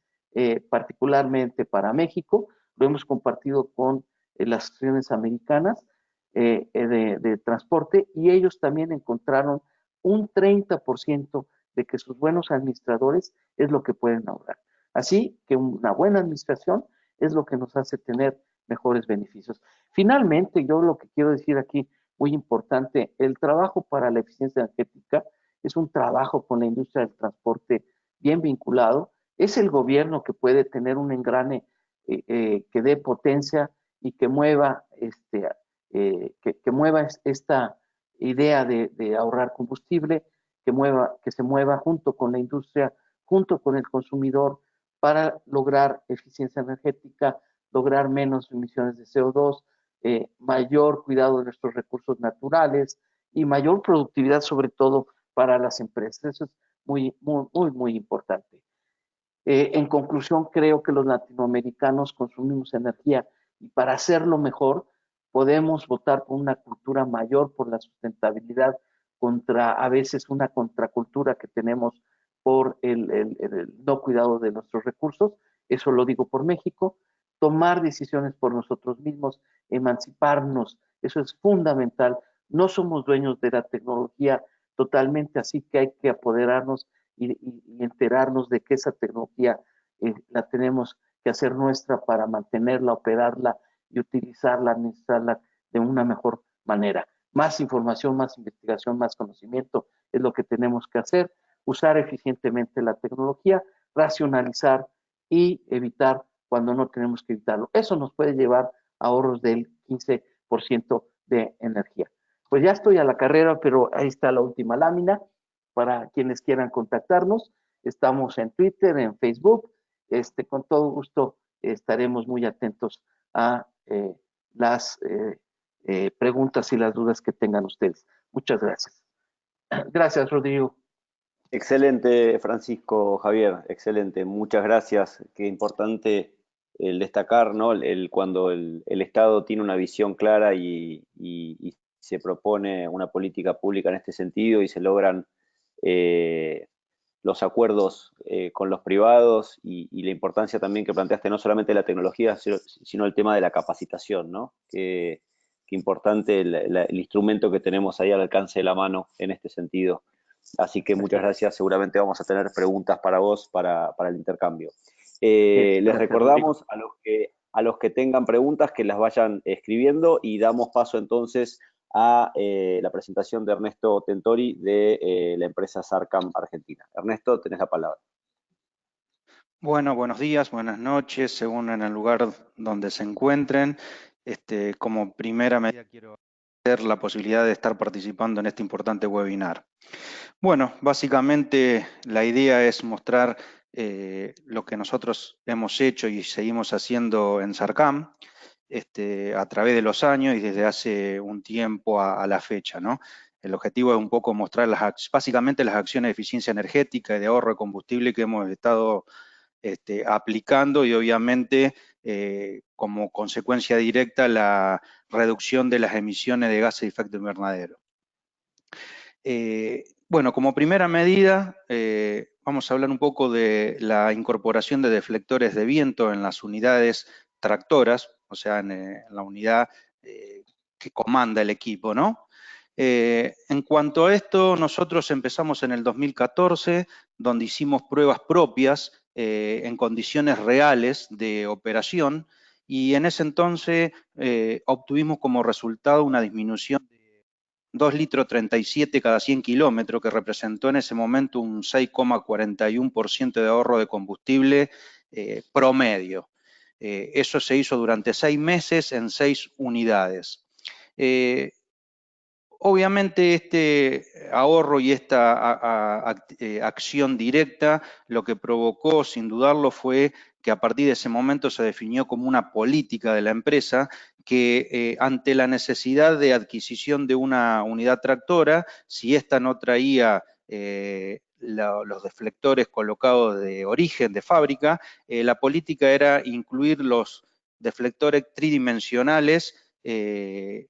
particularmente para México, lo hemos compartido con las asociaciones americanas de transporte, y ellos también encontraron un 30% de que sus buenos administradores es lo que pueden ahorrar. Así que una buena administración es lo que nos hace tener mejores beneficios. Finalmente, yo lo que quiero decir aquí, muy importante, el trabajo para la eficiencia energética es un trabajo con la industria del transporte bien vinculado. Es el gobierno que puede tener un engrane que dé potencia y que mueva, que mueva esta idea de ahorrar combustible, que se mueva junto con la industria, junto con el consumidor, para lograr eficiencia energética, lograr menos emisiones de CO2, mayor cuidado de nuestros recursos naturales y mayor productividad, sobre todo para las empresas. Eso es muy importante. En conclusión, creo que los latinoamericanos consumimos energía y para hacerlo mejor podemos votar por una cultura mayor por la sustentabilidad contra a veces una contracultura que tenemos por el no cuidado de nuestros recursos. Eso lo digo por México. Tomar decisiones por nosotros mismos, emanciparnos, eso es fundamental. No somos dueños de la tecnología totalmente, así que hay que apoderarnos y enterarnos de que esa tecnología la tenemos que hacer nuestra para mantenerla, operarla y utilizarla, administrarla de una mejor manera. Más información, más investigación, más conocimiento es lo que tenemos que hacer, usar eficientemente la tecnología, racionalizar y evitar cuando no tenemos que evitarlo. Eso nos puede llevar a ahorros del 15% de energía. Pues ya estoy a la carrera, pero ahí está la última lámina para quienes quieran contactarnos. Estamos en Twitter, en Facebook. Con todo gusto estaremos muy atentos a las preguntas y las dudas que tengan ustedes. Muchas gracias. Gracias, Rodrigo. Excelente, Francisco, Javier, excelente. Muchas gracias. Qué importante el destacar, ¿no? Cuando el Estado tiene una visión clara y se propone una política pública en este sentido y se logran los acuerdos con los privados y la importancia también que planteaste, no solamente de la tecnología, sino el tema de la capacitación, ¿no? Qué importante el instrumento que tenemos ahí al alcance de la mano en este sentido. Así que muchas gracias, seguramente vamos a tener preguntas para vos para el intercambio. Les recordamos a los que tengan preguntas que las vayan escribiendo y damos paso entonces a la presentación de Ernesto Tentori de la empresa Sarcam Argentina. Ernesto, tenés la palabra. Bueno, buenos días, buenas noches, según en el lugar donde se encuentren. Como primera medida quiero agradecer la posibilidad de estar participando en este importante webinar. Bueno, básicamente la idea es mostrar lo que nosotros hemos hecho y seguimos haciendo en Sarcam a través de los años y desde hace un tiempo a la fecha, ¿no? El objetivo es un poco mostrar básicamente las acciones de eficiencia energética y de ahorro de combustible que hemos estado aplicando y obviamente como consecuencia directa la reducción de las emisiones de gases de efecto invernadero. Bueno, como primera medida vamos a hablar un poco de la incorporación de deflectores de viento en las unidades tractoras, o sea, en la unidad que comanda el equipo, ¿no? En cuanto a esto, nosotros empezamos en el 2014, donde hicimos pruebas propias en condiciones reales de operación, y en ese entonces obtuvimos como resultado una disminución de 2,37 litros cada 100 kilómetros, que representó en ese momento un 6,41% de ahorro de combustible promedio. Eso se hizo durante 6 meses en 6 unidades. Obviamente este ahorro y esta acción directa lo que provocó, sin dudarlo, fue que a partir de ese momento se definió como una política de la empresa que ante la necesidad de adquisición de una unidad tractora, si ésta no traía los deflectores colocados de origen, de fábrica, la política era incluir los deflectores tridimensionales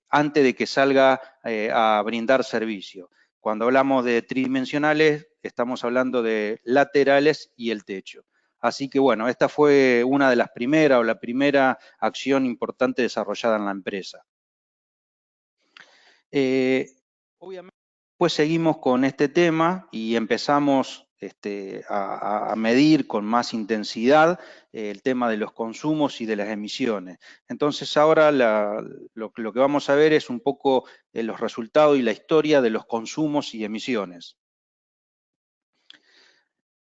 antes de que salga a brindar servicio. Cuando hablamos de tridimensionales, estamos hablando de laterales y el techo. Así que bueno, esta fue una de las primeras o la primera acción importante desarrollada en la empresa. Obviamente, después seguimos con este tema y empezamos a medir con más intensidad el tema de los consumos y de las emisiones. Entonces ahora lo que vamos a ver es un poco los resultados y la historia de los consumos y emisiones.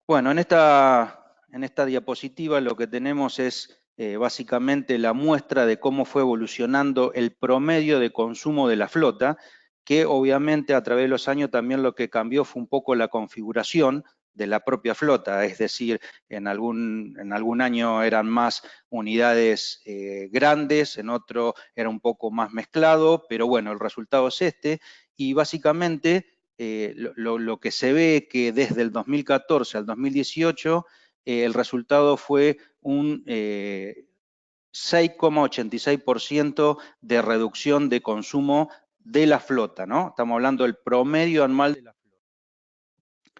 Bueno, en esta diapositiva lo que tenemos es básicamente la muestra de cómo fue evolucionando el promedio de consumo de la flota, que obviamente a través de los años también lo que cambió fue un poco la configuración de la propia flota, es decir, en algún año eran más unidades grandes, en otro era un poco más mezclado, pero bueno, el resultado es este, y básicamente lo que se ve que desde el 2014 al 2018 el resultado fue un 6,86% de reducción de consumo de la flota, ¿no? Estamos hablando del promedio anual de la flota.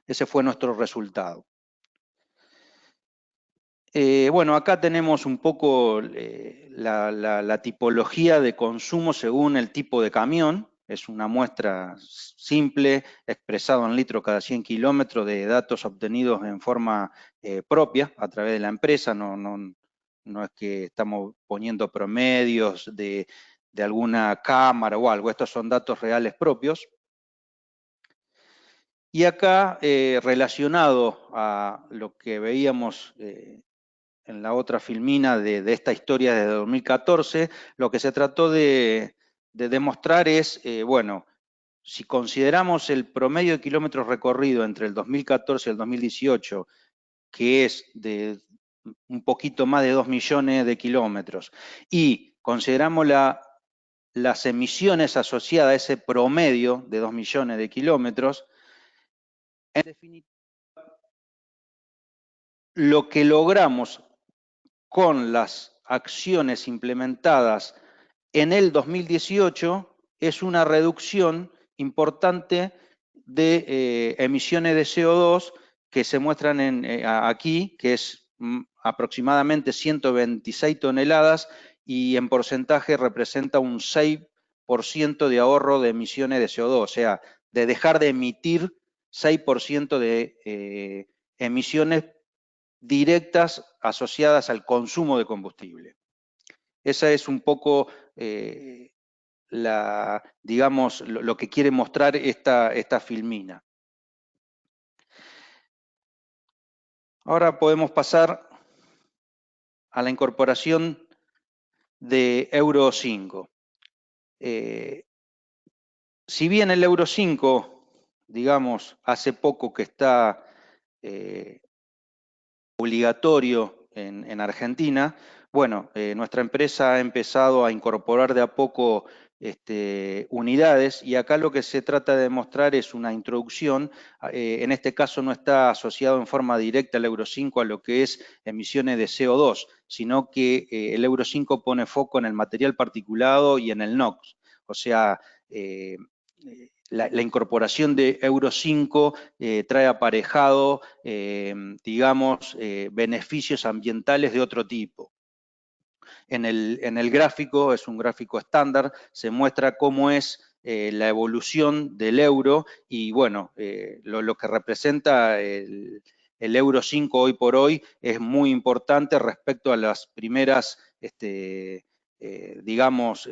Ese fue nuestro resultado. Bueno, acá tenemos un poco la tipología de consumo según el tipo de camión. Es una muestra simple, expresado en litros cada 100 kilómetros de datos obtenidos en forma propia a través de la empresa. No es que estamos poniendo promedios de alguna cámara o algo. Estos son datos reales propios. Y acá, relacionado a lo que veíamos en la otra filmina de esta historia de 2014, lo que se trató de demostrar es, bueno, si consideramos el promedio de kilómetros recorridos entre el 2014 y el 2018, que es de un poquito más de 2 millones de kilómetros, y consideramos las emisiones asociadas a ese promedio de 2 millones de kilómetros, en definitiva, lo que logramos con las acciones implementadas en el 2018 es una reducción importante de emisiones de CO2 que se muestran aquí, que es aproximadamente 126 toneladas y en porcentaje representa un 6% de ahorro de emisiones de CO2, o sea, de dejar de emitir 6% de emisiones directas asociadas al consumo de combustible. Esa es un poco digamos, lo que quiere mostrar esta filmina. Ahora podemos pasar a la incorporación de Euro 5. Si bien el Euro 5, digamos, hace poco que está obligatorio en Argentina, bueno, nuestra empresa ha empezado a incorporar de a poco unidades y acá lo que se trata de demostrar es una introducción, en este caso no está asociado en forma directa el Euro 5 a lo que es emisiones de CO2, sino que el Euro 5 pone foco en el material particulado y en el NOx, o sea, la incorporación de Euro 5 trae aparejado, digamos, beneficios ambientales de otro tipo. En el gráfico, es un gráfico estándar, se muestra cómo es la evolución del euro y, bueno, lo que representa el Euro 5 hoy por hoy es muy importante respecto a las primeras, digamos,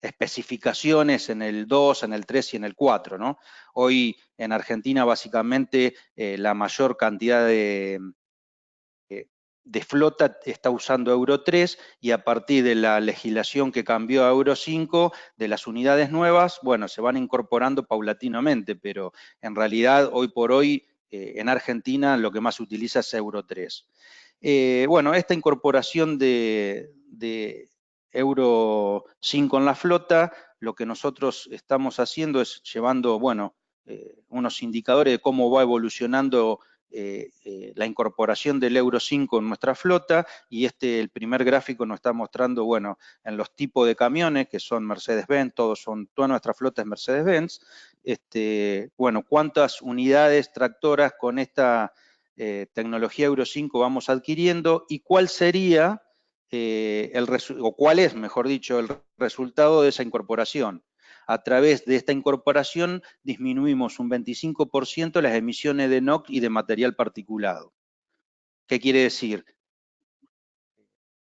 especificaciones en el 2, en el 3 y en el 4, ¿no? Hoy en Argentina básicamente la mayor cantidad de flota está usando Euro 3 y a partir de la legislación que cambió a Euro 5, de las unidades nuevas, bueno, se van incorporando paulatinamente, pero en realidad hoy por hoy en Argentina lo que más se utiliza es Euro 3. Bueno, esta incorporación de Euro 5 en la flota, lo que nosotros estamos haciendo es llevando, bueno, unos indicadores de cómo va evolucionando la incorporación del Euro 5 en nuestra flota, y el primer gráfico nos está mostrando, bueno, en los tipos de camiones, que son Mercedes-Benz, toda nuestra flota es Mercedes-Benz, bueno, cuántas unidades tractoras con esta tecnología Euro 5 vamos adquiriendo, y cuál sería o cuál es, mejor dicho, el resultado de esa incorporación. A través de esta incorporación disminuimos un 25% las emisiones de NOx y de material particulado. ¿Qué quiere decir?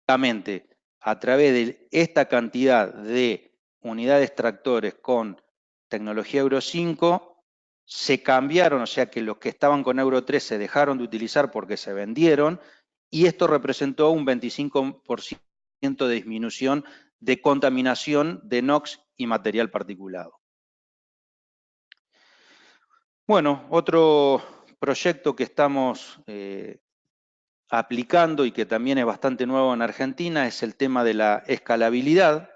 A través de esta cantidad de unidades tractores con tecnología Euro 5, se cambiaron, o sea que los que estaban con Euro 3 se dejaron de utilizar porque se vendieron, y esto representó un 25% de disminución de contaminación de NOx y material particulado. Bueno, otro proyecto que estamos aplicando y que también es bastante nuevo en Argentina es el tema de la escalabilidad.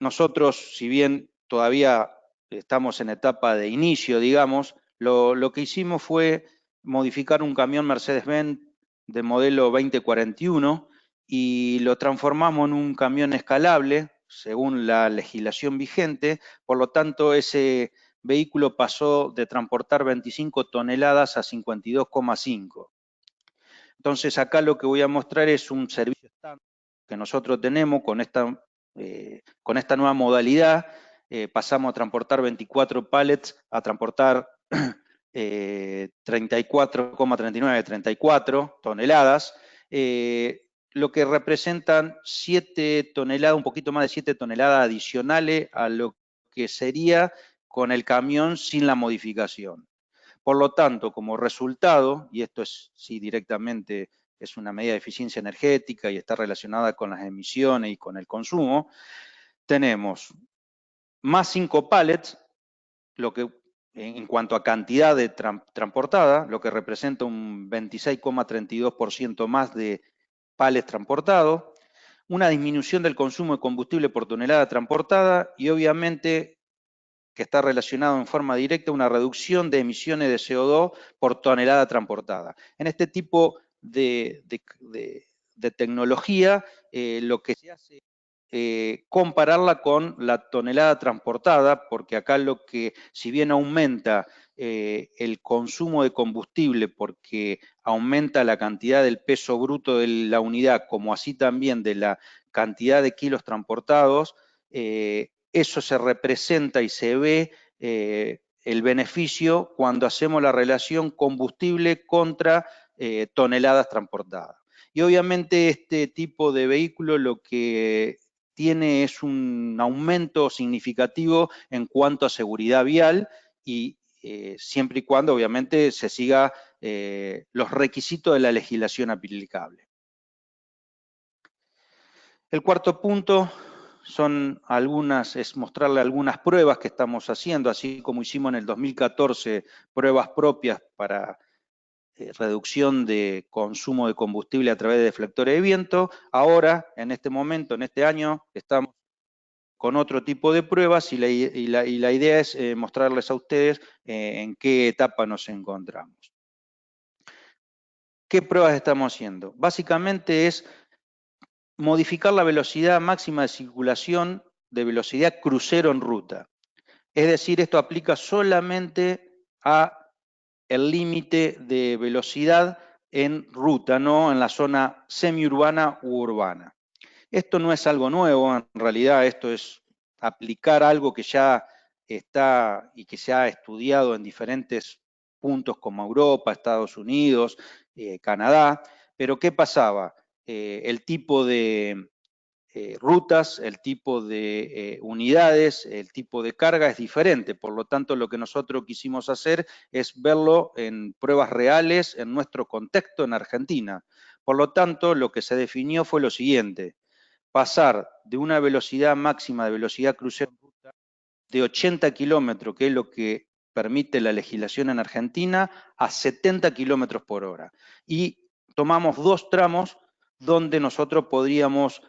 Nosotros, si bien todavía estamos en etapa de inicio, digamos, lo que hicimos fue modificar un camión Mercedes-Benz de modelo 2041 y lo transformamos en un camión escalable, según la legislación vigente. Por lo tanto, ese vehículo pasó de transportar 25 toneladas a 52,5. Entonces, acá lo que voy a mostrar es un servicio estándar que nosotros tenemos con esta nueva modalidad. Pasamos a transportar 24 pallets a transportar 34,39, 34 toneladas, lo que representan 7 toneladas, un poquito más de 7 toneladas adicionales a lo que sería con el camión sin la modificación. Por lo tanto, como resultado, y esto es sí directamente es una medida de eficiencia energética y está relacionada con las emisiones y con el consumo, tenemos más 5 pallets, lo que en cuanto a cantidad de transportada, lo que representa un 26,32% más de pallets transportados, una disminución del consumo de combustible por tonelada transportada y obviamente que está relacionado en forma directa a una reducción de emisiones de CO2 por tonelada transportada. En este tipo de tecnología, lo que se hace compararla con la tonelada transportada, porque acá lo que, si bien aumenta el consumo de combustible porque aumenta la cantidad del peso bruto de la unidad, como así también de la cantidad de kilos transportados, eso se representa y se ve el beneficio cuando hacemos la relación combustible contra toneladas transportadas. Y obviamente este tipo de vehículo lo que tiene es un aumento significativo en cuanto a seguridad vial y siempre y cuando obviamente se siga los requisitos de la legislación aplicable. El cuarto punto es mostrarle algunas pruebas que estamos haciendo, así como hicimos en el 2014 pruebas propias para reducción de consumo de combustible a través de deflectores de viento. Ahora, en este momento, en este año, estamos con otro tipo de pruebas y la idea es mostrarles a ustedes en qué etapa nos encontramos. ¿Qué pruebas estamos haciendo? Básicamente es modificar la velocidad máxima de circulación de velocidad crucero en ruta. Es decir, esto aplica solamente a el límite de velocidad en ruta, no en la zona semiurbana u urbana. Esto no es algo nuevo, en realidad esto es aplicar algo que ya está y que se ha estudiado en diferentes puntos como Europa, Estados Unidos, Canadá, pero ¿qué pasaba? El tipo de rutas, el tipo de unidades, el tipo de carga es diferente. Por lo tanto, lo que nosotros quisimos hacer es verlo en pruebas reales en nuestro contexto en Argentina. Por lo tanto, lo que se definió fue lo siguiente: pasar de una velocidad máxima de velocidad crucero en ruta de 80 kilómetros, que es lo que permite la legislación en Argentina, a 70 kilómetros por hora. Y tomamos 2 tramos donde nosotros podríamos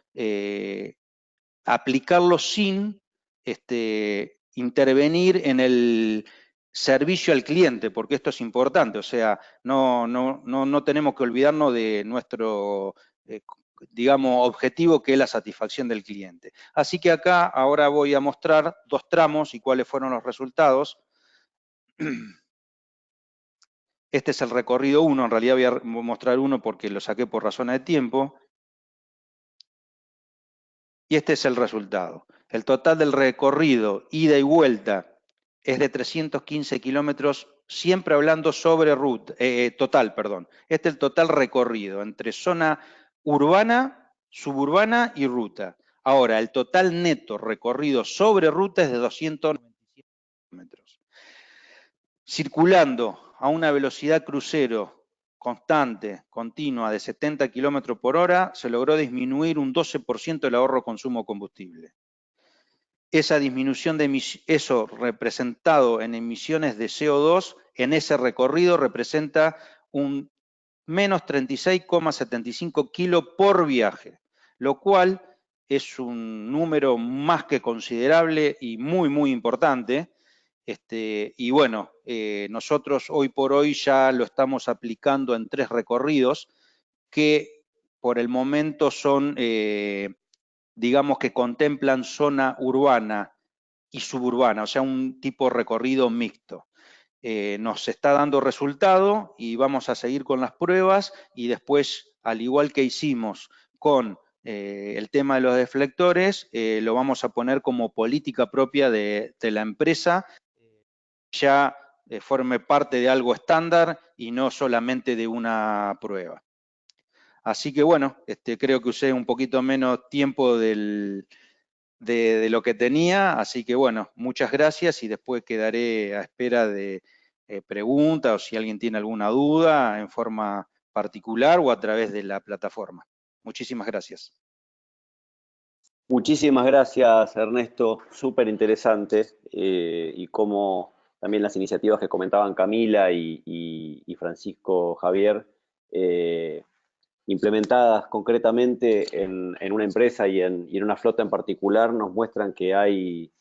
aplicarlo sin intervenir en el servicio al cliente, porque esto es importante, o sea, no tenemos que olvidarnos de nuestro, digamos, objetivo, que es la satisfacción del cliente. Así que acá ahora voy a mostrar 2 tramos y cuáles fueron los resultados. Este es el recorrido 1, en realidad voy a mostrar uno porque lo saqué por razones de tiempo. Y este es el resultado. El total del recorrido, ida y vuelta, es de 315 kilómetros, siempre hablando sobre ruta, total, perdón. Este es el total recorrido entre zona urbana, suburbana y ruta. Ahora, el total neto recorrido sobre ruta es de 297 kilómetros. Circulando a una velocidad crucero constante, continua, de 70 kilómetros por hora, se logró disminuir un 12% el ahorro consumo de combustible. Esa disminución de eso representado en emisiones de CO2 en ese recorrido representa un menos 36,75 kilos por viaje, lo cual es un número más que considerable y muy importante. Y bueno, nosotros hoy por hoy ya lo estamos aplicando en 3 recorridos que por el momento son, digamos que contemplan zona urbana y suburbana, o sea, un tipo de recorrido mixto. Nos está dando resultado y vamos a seguir con las pruebas y después, al igual que hicimos con el tema de los deflectores, lo vamos a poner como política propia de la empresa, ya forme parte de algo estándar y no solamente de una prueba. Así que bueno, creo que usé un poquito menos tiempo de lo que tenía, así que bueno, muchas gracias y después quedaré a espera de preguntas o si alguien tiene alguna duda en forma particular o a través de la plataforma. Muchísimas gracias. Muchísimas gracias, Ernesto, súper interesante, y cómo también las iniciativas que comentaban Camila y Francisco Javier, implementadas concretamente en una empresa y en una flota en particular, nos muestran que hay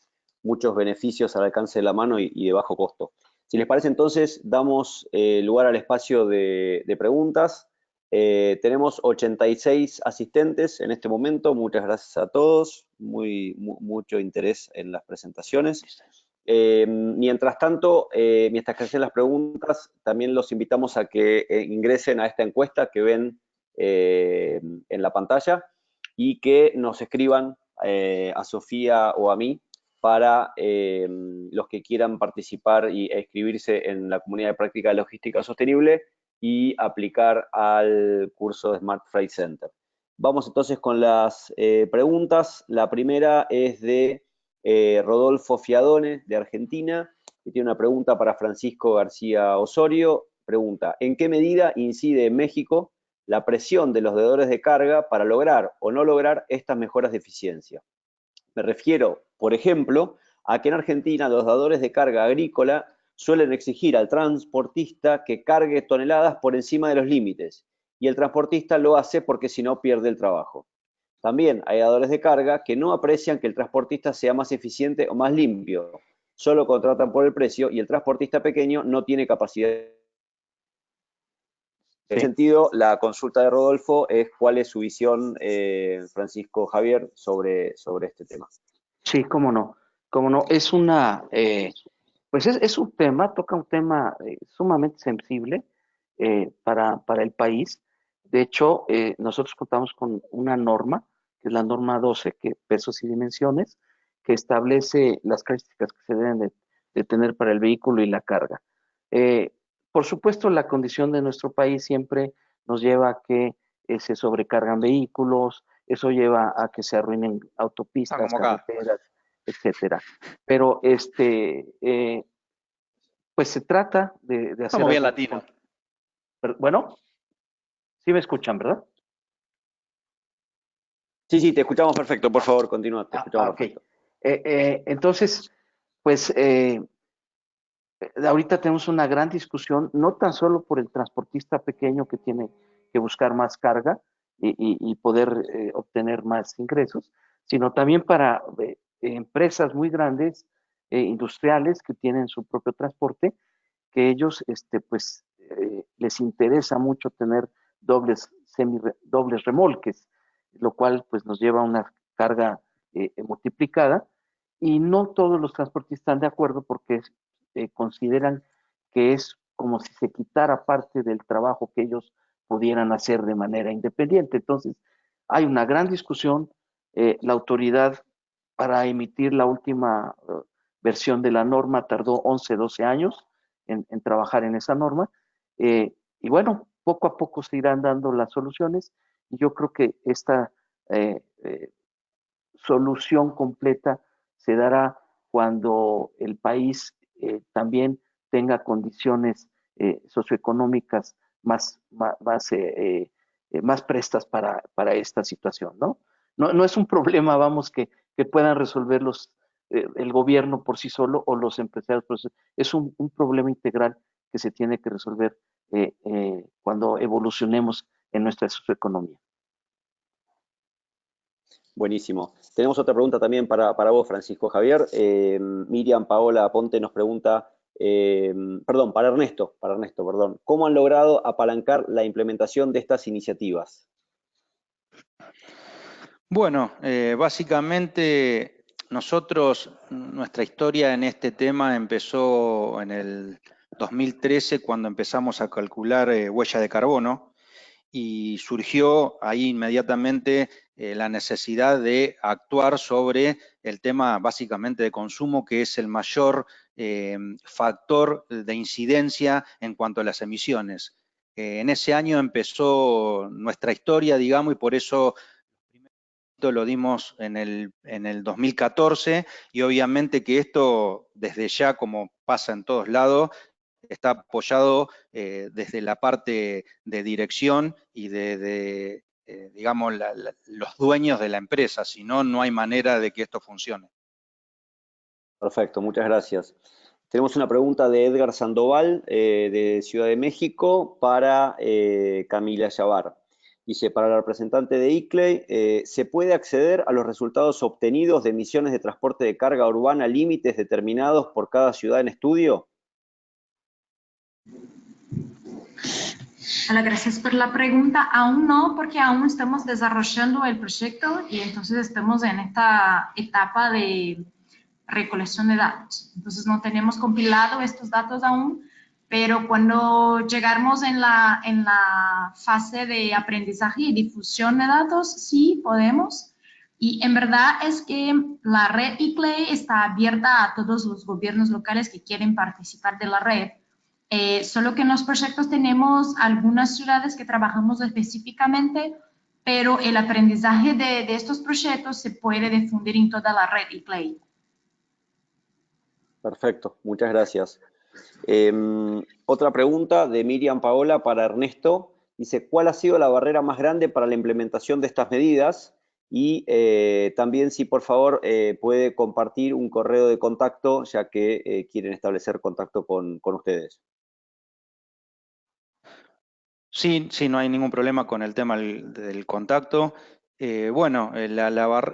muchos beneficios al alcance de la mano y de bajo costo. Si les parece, entonces, damos lugar al espacio de preguntas. Tenemos 86 asistentes en este momento. Muchas gracias a todos. Mucho interés en las presentaciones. Mientras tanto, mientras que hacen las preguntas, también los invitamos a que ingresen a esta encuesta que ven en la pantalla y que nos escriban a Sofía o a mí para los que quieran participar y inscribirse en la comunidad de práctica de logística sostenible y aplicar al curso de Smart Freight Center. Vamos entonces con las preguntas. La primera es de Rodolfo Fiadone, de Argentina, que tiene una pregunta para Francisco García Osorio. Pregunta: ¿en qué medida incide en México la presión de los deudores de carga para lograr o no lograr estas mejoras de eficiencia? Me refiero, por ejemplo, a que en Argentina los dadores de carga agrícola suelen exigir al transportista que cargue toneladas por encima de los límites, y el transportista lo hace porque si no pierde el trabajo. También hay dadores de carga que no aprecian que el transportista sea más eficiente o más limpio, solo contratan por el precio y el transportista pequeño no tiene capacidad. En ese sentido, la consulta de Rodolfo es cuál es su visión, Francisco Javier, sobre este tema. Sí, cómo no. Es una, pues es un tema, toca un tema sumamente sensible para el país. De hecho, nosotros contamos con una norma, que es la norma 12, que pesos y dimensiones, que establece las características que se deben de tener para el vehículo y la carga. Por supuesto, la condición de nuestro país siempre nos lleva a que se sobrecargan vehículos, eso lleva a que se arruinen autopistas, carreteras, etcétera. Pero pues se trata de hacer. Estamos bien latinos. Bueno, sí me escuchan, ¿verdad? Sí, te escuchamos perfecto, por favor, continúa, te escuchamos perfecto. Entonces, pues ahorita tenemos una gran discusión, no tan solo por el transportista pequeño que tiene que buscar más carga y poder obtener más ingresos, sino también para empresas muy grandes, industriales, que tienen su propio transporte, que ellos pues les interesa mucho tener dobles remolques, lo cual pues nos lleva a una carga multiplicada, y no todos los transportistas están de acuerdo porque consideran que es como si se quitara parte del trabajo que ellos pudieran hacer de manera independiente. Entonces, hay una gran discusión. La autoridad, para emitir la última versión de la norma, tardó 11, 12 años en trabajar en esa norma. Y bueno, poco a poco se irán dando las soluciones, y yo creo que esta solución completa se dará cuando el país también tenga condiciones socioeconómicas más prestas para esta situación, ¿no? No es un problema, vamos, que puedan resolver el gobierno por sí solo o los empresarios, es un problema integral que se tiene que resolver cuando evolucionemos en nuestra socioeconomía. Buenísimo. Tenemos otra pregunta también para vos, Francisco Javier. Miriam Paola Ponte nos pregunta, perdón, para Ernesto, perdón. ¿Cómo han logrado apalancar la implementación de estas iniciativas? Bueno, básicamente nosotros, nuestra historia en este tema empezó en el 2013 cuando empezamos a calcular huella de carbono y surgió ahí inmediatamente la necesidad de actuar sobre el tema básicamente de consumo, que es el mayor factor de incidencia en cuanto a las emisiones. En ese año empezó nuestra historia, digamos, y por eso lo dimos en el 2014, y obviamente que esto desde ya, como pasa en todos lados, está apoyado desde la parte de dirección y digamos, los dueños de la empresa, si no, no hay manera de que esto funcione. Perfecto, muchas gracias. Tenemos una pregunta de Edgar Sandoval, de Ciudad de México, para Camila Yavar. Dice, para la representante de ICLEI, ¿se puede acceder a los resultados obtenidos de emisiones de transporte de carga urbana, límites determinados por cada ciudad en estudio? Hola, gracias por la pregunta. Aún no, porque aún estamos desarrollando el proyecto y entonces estamos en esta etapa de recolección de datos. Entonces no tenemos compilado estos datos aún, pero cuando llegamos en la fase de aprendizaje y difusión de datos, sí podemos. Y en verdad es que la red ICLEI está abierta a todos los gobiernos locales que quieren participar de la red. Solo que en los proyectos tenemos algunas ciudades que trabajamos específicamente, pero el aprendizaje de estos proyectos se puede difundir en toda la red ICLEI. Perfecto, muchas gracias. Otra pregunta de Miriam Paola para Ernesto. Dice, ¿cuál ha sido la barrera más grande para la implementación de estas medidas? Y también, si por favor puede compartir un correo de contacto, ya que quieren establecer contacto con ustedes. Sí, no hay ningún problema con el tema del contacto. Bueno,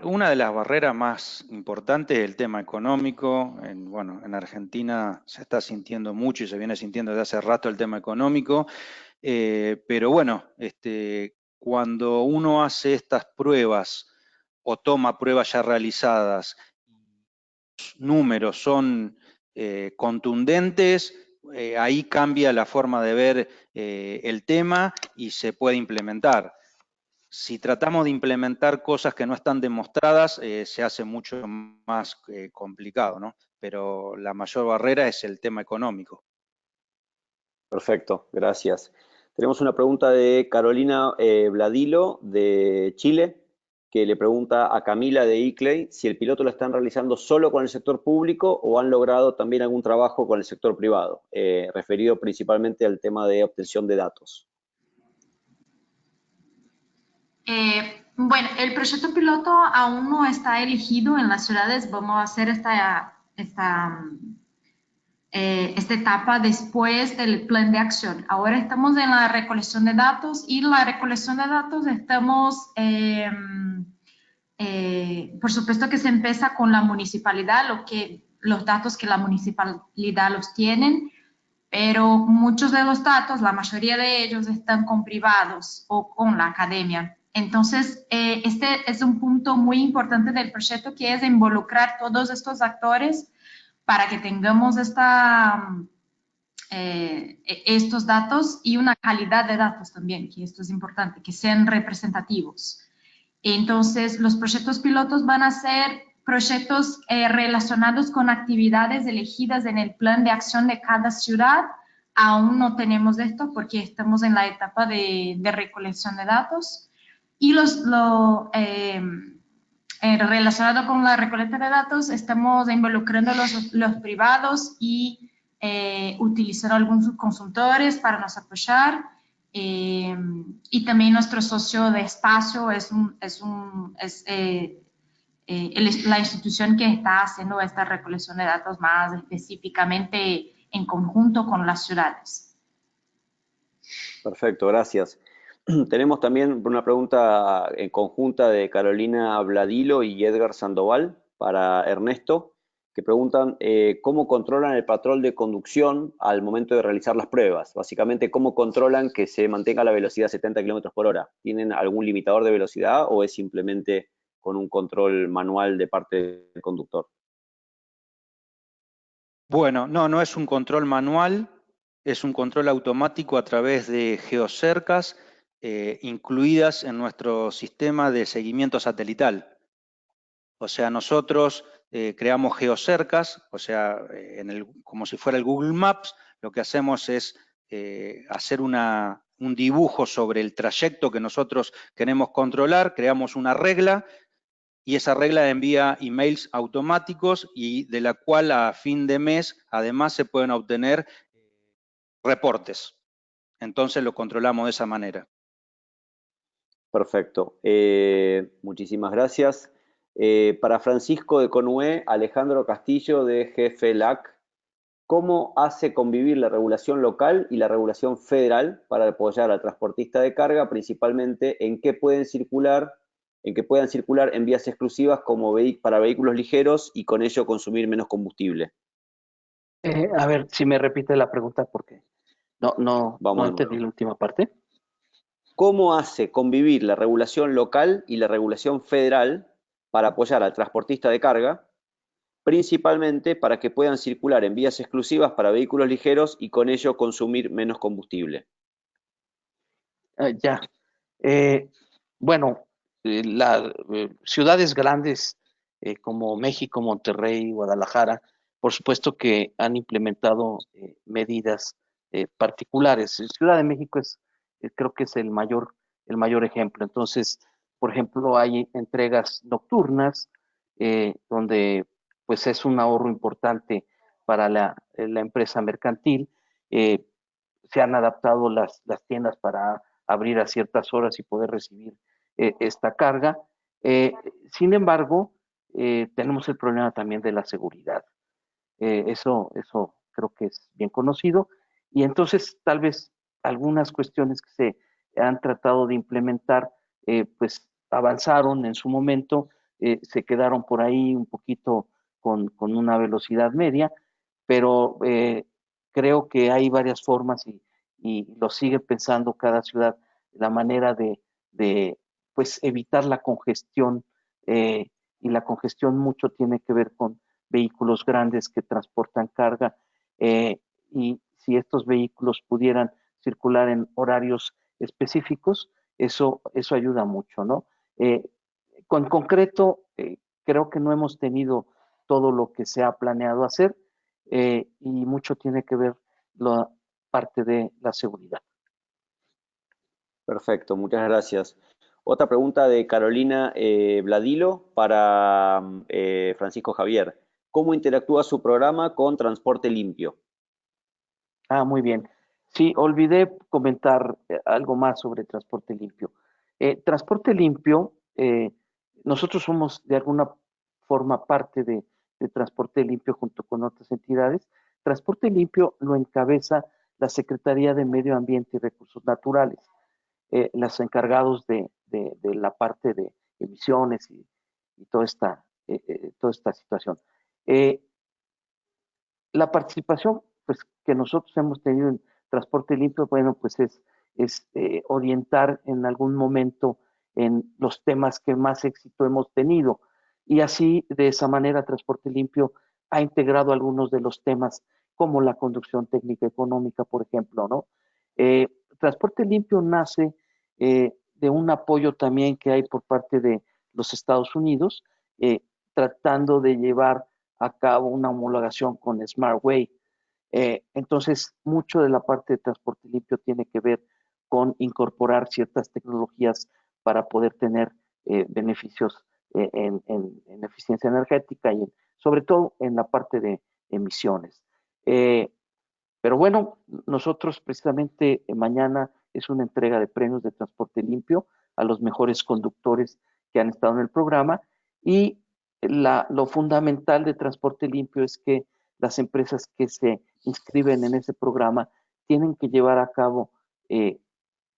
una de las barreras más importantes es el tema económico. En Argentina se está sintiendo mucho y se viene sintiendo desde hace rato el tema económico. Pero bueno, cuando uno hace estas pruebas o toma pruebas ya realizadas, los números son contundentes, ahí cambia la forma de ver el tema y se puede implementar. Si tratamos de implementar cosas que no están demostradas, se hace mucho más complicado, ¿no? Pero la mayor barrera es el tema económico. Perfecto, gracias. Tenemos una pregunta de Carolina Vladilo, de Chile, que le pregunta a Camila de ICLEI si el piloto lo están realizando solo con el sector público o han logrado también algún trabajo con el sector privado, referido principalmente al tema de obtención de datos. Bueno, el proyecto piloto aún no está elegido en las ciudades. Vamos a hacer esta etapa después del plan de acción. Ahora estamos en la recolección de datos y la recolección de datos estamos, por supuesto que se empieza con la municipalidad, los datos que la municipalidad los tienen, pero muchos de los datos, la mayoría de ellos están con privados o con la academia. Entonces, este es un punto muy importante del proyecto, que es involucrar todos estos actores para que tengamos estos datos y una calidad de datos también, que esto es importante, que sean representativos. Entonces, los proyectos pilotos van a ser proyectos relacionados con actividades elegidas en el plan de acción de cada ciudad. Aún no tenemos esto porque estamos en la etapa de recolección de datos. Y relacionado con la recolecta de datos, estamos involucrando los privados y utilizando algunos consultores para nos apoyar. Y también nuestro socio de espacio es la institución que está haciendo esta recolección de datos más específicamente en conjunto con las ciudades. Perfecto, gracias. Tenemos también una pregunta en conjunta de Carolina Bladilo y Edgar Sandoval para Ernesto, que preguntan cómo controlan el patrón de conducción al momento de realizar las pruebas. Básicamente, cómo controlan que se mantenga la velocidad 70 km por hora. ¿Tienen algún limitador de velocidad o es simplemente con un control manual de parte del conductor? Bueno, no es un control manual, es un control automático a través de geocercas incluidas en nuestro sistema de seguimiento satelital. O sea, nosotros creamos geocercas, o sea, como si fuera el Google Maps, lo que hacemos es hacer un dibujo sobre el trayecto que nosotros queremos controlar, creamos una regla y esa regla envía emails automáticos y de la cual a fin de mes además se pueden obtener reportes. Entonces lo controlamos de esa manera. Perfecto. Muchísimas gracias. Para Francisco de Conué, Alejandro Castillo de GFLAC, ¿cómo hace convivir la regulación local y la regulación federal para apoyar al transportista de carga, principalmente en que puedan circular en vías exclusivas como para vehículos ligeros y con ello consumir menos combustible? A ver, si me repite la pregunta porque no Vamos de entendí nuevo. la última parte. ¿Cómo hace convivir la regulación local y la regulación federal para apoyar al transportista de carga, principalmente para que puedan circular en vías exclusivas para vehículos ligeros y con ello consumir menos combustible? Ya. Bueno, las ciudades grandes como México, Monterrey, Guadalajara, por supuesto que han implementado medidas particulares. Ciudad de México creo que es el mayor ejemplo. Entonces, por ejemplo, hay entregas nocturnas donde pues es un ahorro importante para la empresa mercantil. Se han adaptado las tiendas para abrir a ciertas horas y poder recibir esta carga. Sin embargo, tenemos el problema también de la seguridad. Eso creo que es bien conocido. Y entonces, tal vez algunas cuestiones que se han tratado de implementar, pues avanzaron en su momento, se quedaron por ahí un poquito con una velocidad media, pero creo que hay varias formas y lo sigue pensando cada ciudad, la manera de pues evitar la congestión, y la congestión mucho tiene que ver con vehículos grandes que transportan carga, y si estos vehículos pudieran circular en horarios específicos, eso ayuda mucho, ¿no? Con concreto, creo que no hemos tenido todo lo que se ha planeado hacer, y mucho tiene que ver la parte de la seguridad. Perfecto, muchas gracias. Otra pregunta de Carolina Bladilo para Francisco Javier. ¿Cómo interactúa su programa con Transporte Limpio? Muy bien. Sí, olvidé comentar algo más sobre transporte limpio. Transporte limpio, nosotros somos de alguna forma parte de Transporte Limpio junto con otras entidades. Transporte Limpio lo encabeza la Secretaría de Medio Ambiente y Recursos Naturales, los encargados de la parte de emisiones y toda esta situación. La participación pues, que nosotros hemos tenido en Transporte Limpio, bueno, pues es orientar en algún momento en los temas que más éxito hemos tenido. Y así, de esa manera, Transporte Limpio ha integrado algunos de los temas como la conducción técnica económica, por ejemplo, ¿no? Transporte Limpio nace de un apoyo también que hay por parte de los Estados Unidos, tratando de llevar a cabo una homologación con SmartWay. Entonces, mucho de la parte de transporte limpio tiene que ver con incorporar ciertas tecnologías para poder tener beneficios en eficiencia energética y sobre todo en la parte de emisiones. Pero bueno, nosotros precisamente mañana es una entrega de premios de transporte limpio a los mejores conductores que han estado en el programa, y lo fundamental de transporte limpio es que las empresas que se inscriben en ese programa tienen que llevar a cabo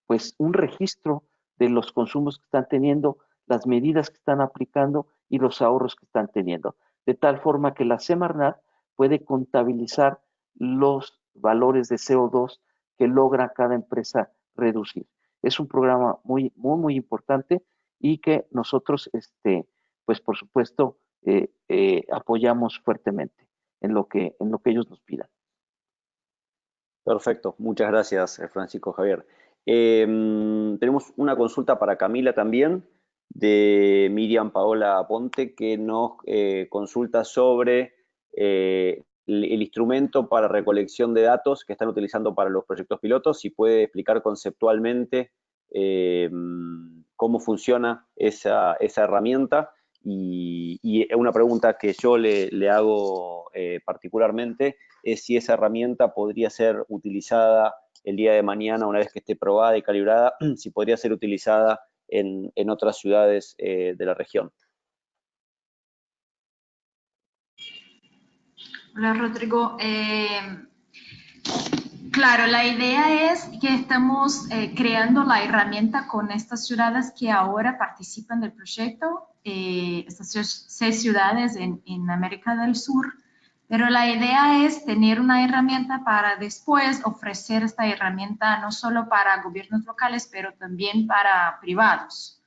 pues un registro de los consumos que están teniendo, las medidas que están aplicando y los ahorros que están teniendo, de tal forma que la Semarnat puede contabilizar los valores de CO2 que logra cada empresa reducir. Es un programa muy importante y que nosotros, pues por supuesto, apoyamos fuertemente en lo que ellos nos pidan. Perfecto, muchas gracias, Francisco Javier. Tenemos una consulta para Camila también, de Miriam Paola Ponte, que nos consulta sobre el instrumento para recolección de datos que están utilizando para los proyectos pilotos, si puede explicar conceptualmente cómo funciona esa herramienta. Y una pregunta que yo le hago particularmente es si esa herramienta podría ser utilizada el día de mañana, una vez que esté probada y calibrada, si podría ser utilizada en otras ciudades de la región. Hola, Rodrigo. Claro, la idea es que estamos creando la herramienta con estas ciudades que ahora participan del proyecto, estas 6 ciudades en América del Sur, pero la idea es tener una herramienta para después ofrecer esta herramienta no solo para gobiernos locales, pero también para privados.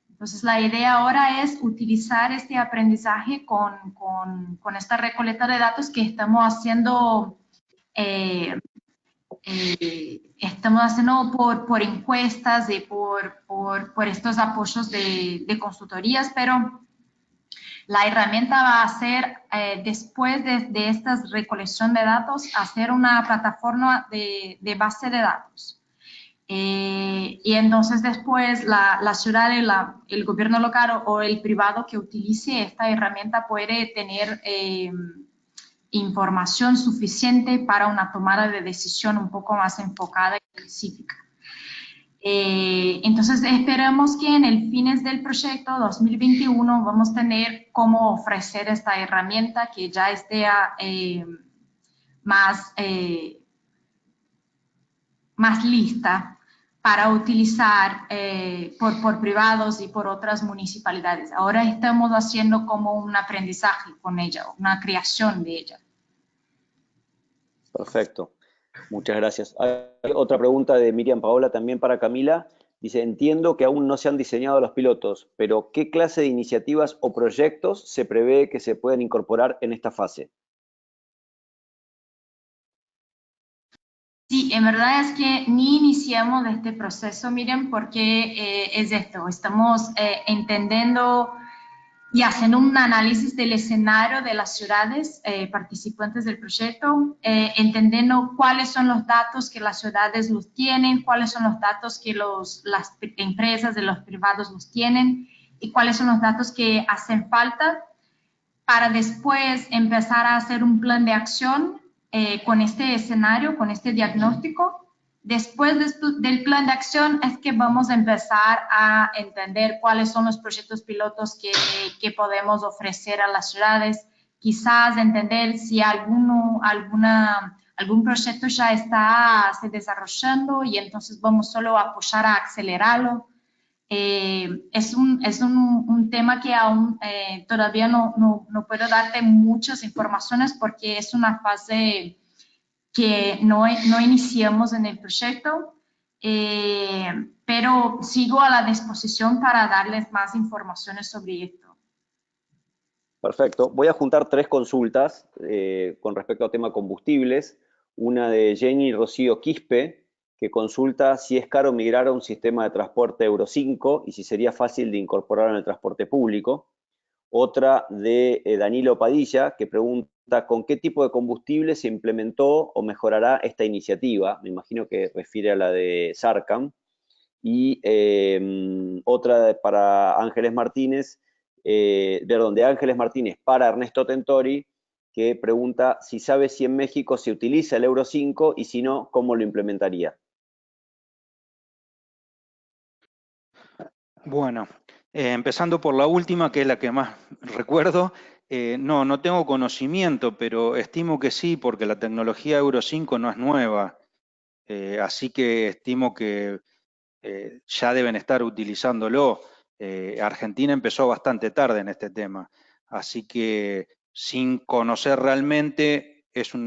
Entonces, la idea ahora es utilizar este aprendizaje con esta recolecta de datos que estamos haciendo por encuestas y por estos apoyos de consultorías, pero la herramienta va a ser, después de esta recolección de datos, hacer una plataforma de base de datos. Y entonces después la ciudad, el gobierno local o el privado que utilice esta herramienta puede tener información suficiente para una tomada de decisión un poco más enfocada y específica. Entonces esperamos que en el fines del proyecto 2021 vamos a tener cómo ofrecer esta herramienta que ya esté más lista para utilizar por privados y por otras municipalidades. Ahora estamos haciendo como un aprendizaje con ella, una creación de ella. Perfecto, muchas gracias. Hay otra pregunta de Miriam Paola también para Camila. Dice, entiendo que aún no se han diseñado los pilotos, pero ¿qué clase de iniciativas o proyectos se prevé que se puedan incorporar en esta fase? Sí, en verdad es que ni iniciamos este proceso, Miriam, porque es esto, estamos entendiendo y haciendo un análisis del escenario de las ciudades participantes del proyecto, entendiendo cuáles son los datos que las ciudades los tienen, cuáles son los datos que las empresas de los privados los tienen y cuáles son los datos que hacen falta para después empezar a hacer un plan de acción con este escenario, con este diagnóstico. Después del plan de acción es que vamos a empezar a entender cuáles son los proyectos pilotos que podemos ofrecer a las ciudades, quizás entender si algún proyecto ya está se desarrollando y entonces vamos solo a apoyar a acelerarlo. Es un tema que aún todavía no puedo darte muchas informaciones porque es una fase que no iniciamos en el proyecto, pero sigo a la disposición para darles más informaciones sobre esto. Perfecto. Voy a juntar 3 consultas con respecto al tema combustibles. Una de Jenny Rocío Quispe, que consulta si es caro migrar a un sistema de transporte Euro 5 y si sería fácil de incorporar en el transporte público. Otra de Danilo Padilla, que pregunta con qué tipo de combustible se implementó o mejorará esta iniciativa. Me imagino que refiere a la de Sarcam. Y otra para Ángeles Martínez, de Ángeles Martínez para Ernesto Tentori, que pregunta si sabe si en México se utiliza el Euro 5 y si no, ¿cómo lo implementaría? Bueno, empezando por la última, que es la que más recuerdo, No, no tengo conocimiento, pero estimo que sí, porque la tecnología Euro 5 no es nueva. Así que estimo que ya deben estar utilizándolo. Argentina empezó bastante tarde en este tema, así que sin conocer realmente, lo que yo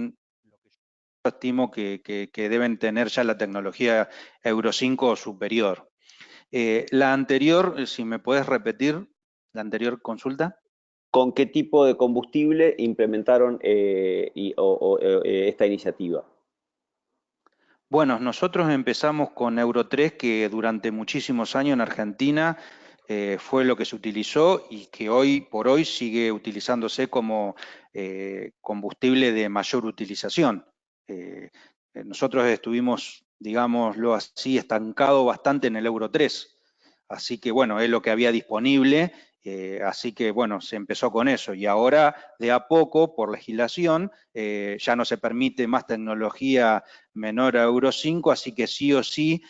estimo que deben tener ya la tecnología Euro 5 o superior. La anterior, si me puedes repetir, la anterior consulta. ¿Con qué tipo de combustible implementaron esta iniciativa? Bueno, nosotros empezamos con Euro 3, que durante muchísimos años en Argentina fue lo que se utilizó y que hoy por hoy sigue utilizándose como combustible de mayor utilización. Nosotros estuvimos, digámoslo así, estancados bastante en el Euro 3. Así que bueno, es lo que había disponible, así que bueno, se empezó con eso. Y ahora, de a poco, por legislación, ya no se permite más tecnología menor a Euro 5, así que sí o sí,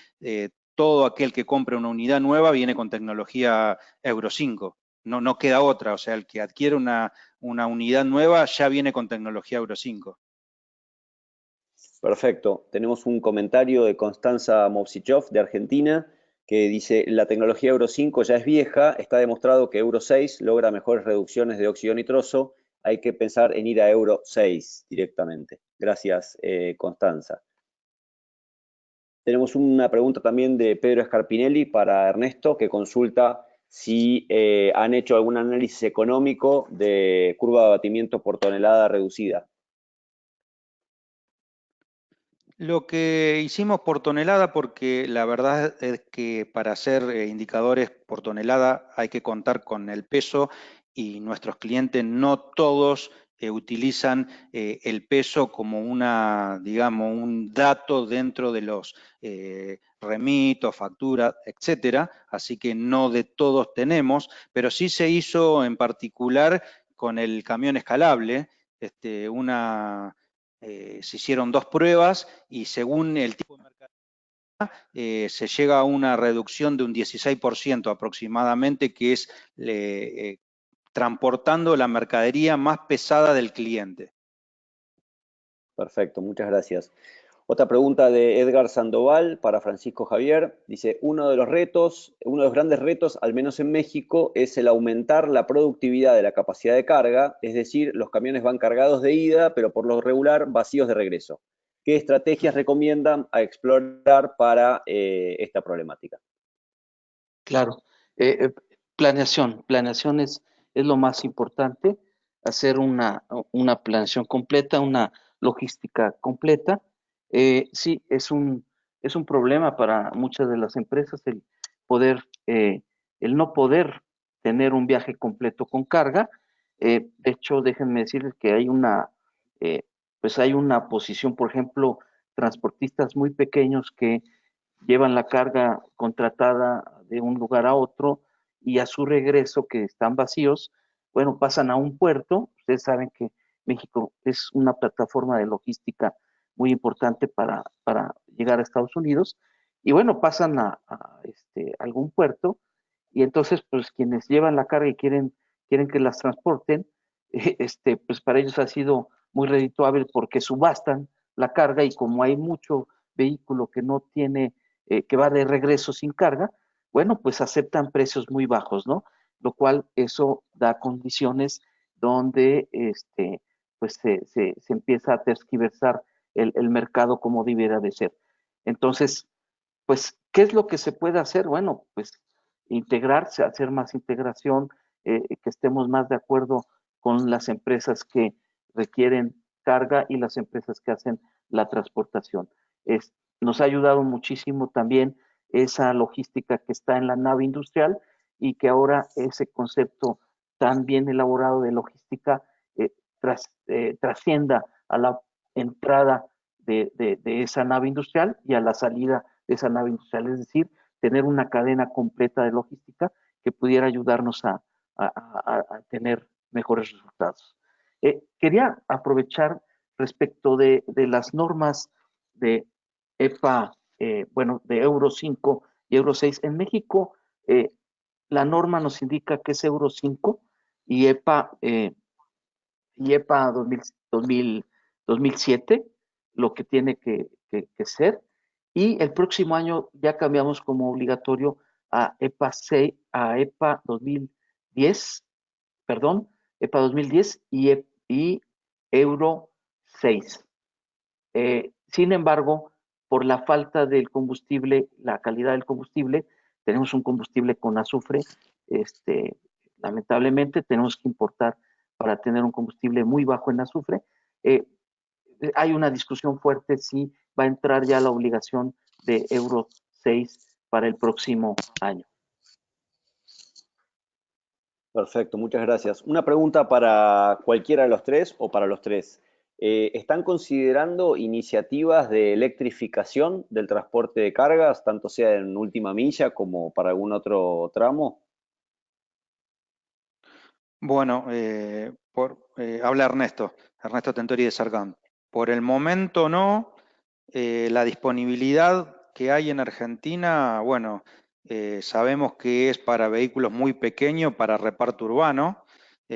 todo aquel que compre una unidad nueva viene con tecnología Euro 5. No queda otra, o sea, el que adquiere una unidad nueva ya viene con tecnología Euro 5. Perfecto. Tenemos un comentario de Constanza Movsichov de Argentina que dice, la tecnología Euro 5 ya es vieja, está demostrado que Euro 6 logra mejores reducciones de óxido nitroso, hay que pensar en ir a Euro 6 directamente. Gracias, Constanza. Tenemos una pregunta también de Pedro Scarpinelli para Ernesto, que consulta si han hecho algún análisis económico de curva de abatimiento por tonelada reducida. Lo que hicimos por tonelada, porque la verdad es que para hacer indicadores por tonelada hay que contar con el peso y nuestros clientes no todos utilizan el peso como digamos, un dato dentro de los remitos, facturas, etcétera. Así que no de todos tenemos, pero sí se hizo en particular con el camión escalable, se hicieron 2 pruebas y según el tipo de mercadería se llega a una reducción de un 16% aproximadamente, que es transportando la mercadería más pesada del cliente. Perfecto, muchas gracias. Otra pregunta de Edgar Sandoval para Francisco Javier. Dice, uno de los grandes retos, al menos en México, es el aumentar la productividad de la capacidad de carga, es decir, los camiones van cargados de ida, pero por lo regular vacíos de regreso. ¿Qué estrategias recomiendan a explorar para esta problemática? Claro, planeación es lo más importante, hacer una planeación completa, una logística completa. Sí, es un problema para muchas de las empresas el no poder tener un viaje completo con carga. De hecho, déjenme decirles que eh, pues hay una posición, por ejemplo, transportistas muy pequeños que llevan la carga contratada de un lugar a otro y a su regreso, que están vacíos, bueno, pasan a un puerto. Ustedes saben que México es una plataforma de logística muy importante para llegar a Estados Unidos, y bueno, pasan a algún puerto, y entonces pues quienes llevan la carga y quieren que las transporten, pues para ellos ha sido muy redituable porque subastan la carga, y como hay mucho vehículo que no tiene, que va de regreso sin carga, bueno, pues aceptan precios muy bajos, ¿no? Lo cual eso da condiciones donde pues se empieza a tergiversar el mercado como debiera de ser. Entonces, pues, ¿qué es lo que se puede hacer? Bueno, pues integrarse, hacer más integración, que estemos más de acuerdo con las empresas que requieren carga y las empresas que hacen la transportación. Nos ha ayudado muchísimo también esa logística que está en la nave industrial, y que ahora ese concepto tan bien elaborado de logística trascienda a la entrada de esa nave industrial y a la salida de esa nave industrial, es decir, tener una cadena completa de logística que pudiera ayudarnos a tener mejores resultados. Quería aprovechar respecto de las normas de EPA, bueno, de Euro 5 y Euro 6. En México, la norma nos indica que es Euro 5 y EPA y EPA 2007, lo que tiene que ser. Y el próximo año ya cambiamos como obligatorio a EPA 6, a EPA 2010, perdón, EPA 2010 y Euro 6. Sin embargo, por la falta del combustible, la calidad del combustible, tenemos un combustible con azufre, lamentablemente tenemos que importar para tener un combustible muy bajo en azufre. Hay una discusión fuerte si va a entrar ya la obligación de Euro 6 para el próximo año. Perfecto, muchas gracias. Una pregunta para cualquiera de los tres o para los tres. ¿Están considerando iniciativas de electrificación del transporte de cargas, tanto sea en última milla como para algún otro tramo? Bueno, habla Ernesto Tentori de Sargán. Por el momento no. La disponibilidad que hay en Argentina, bueno, sabemos que es para vehículos muy pequeños, para reparto urbano.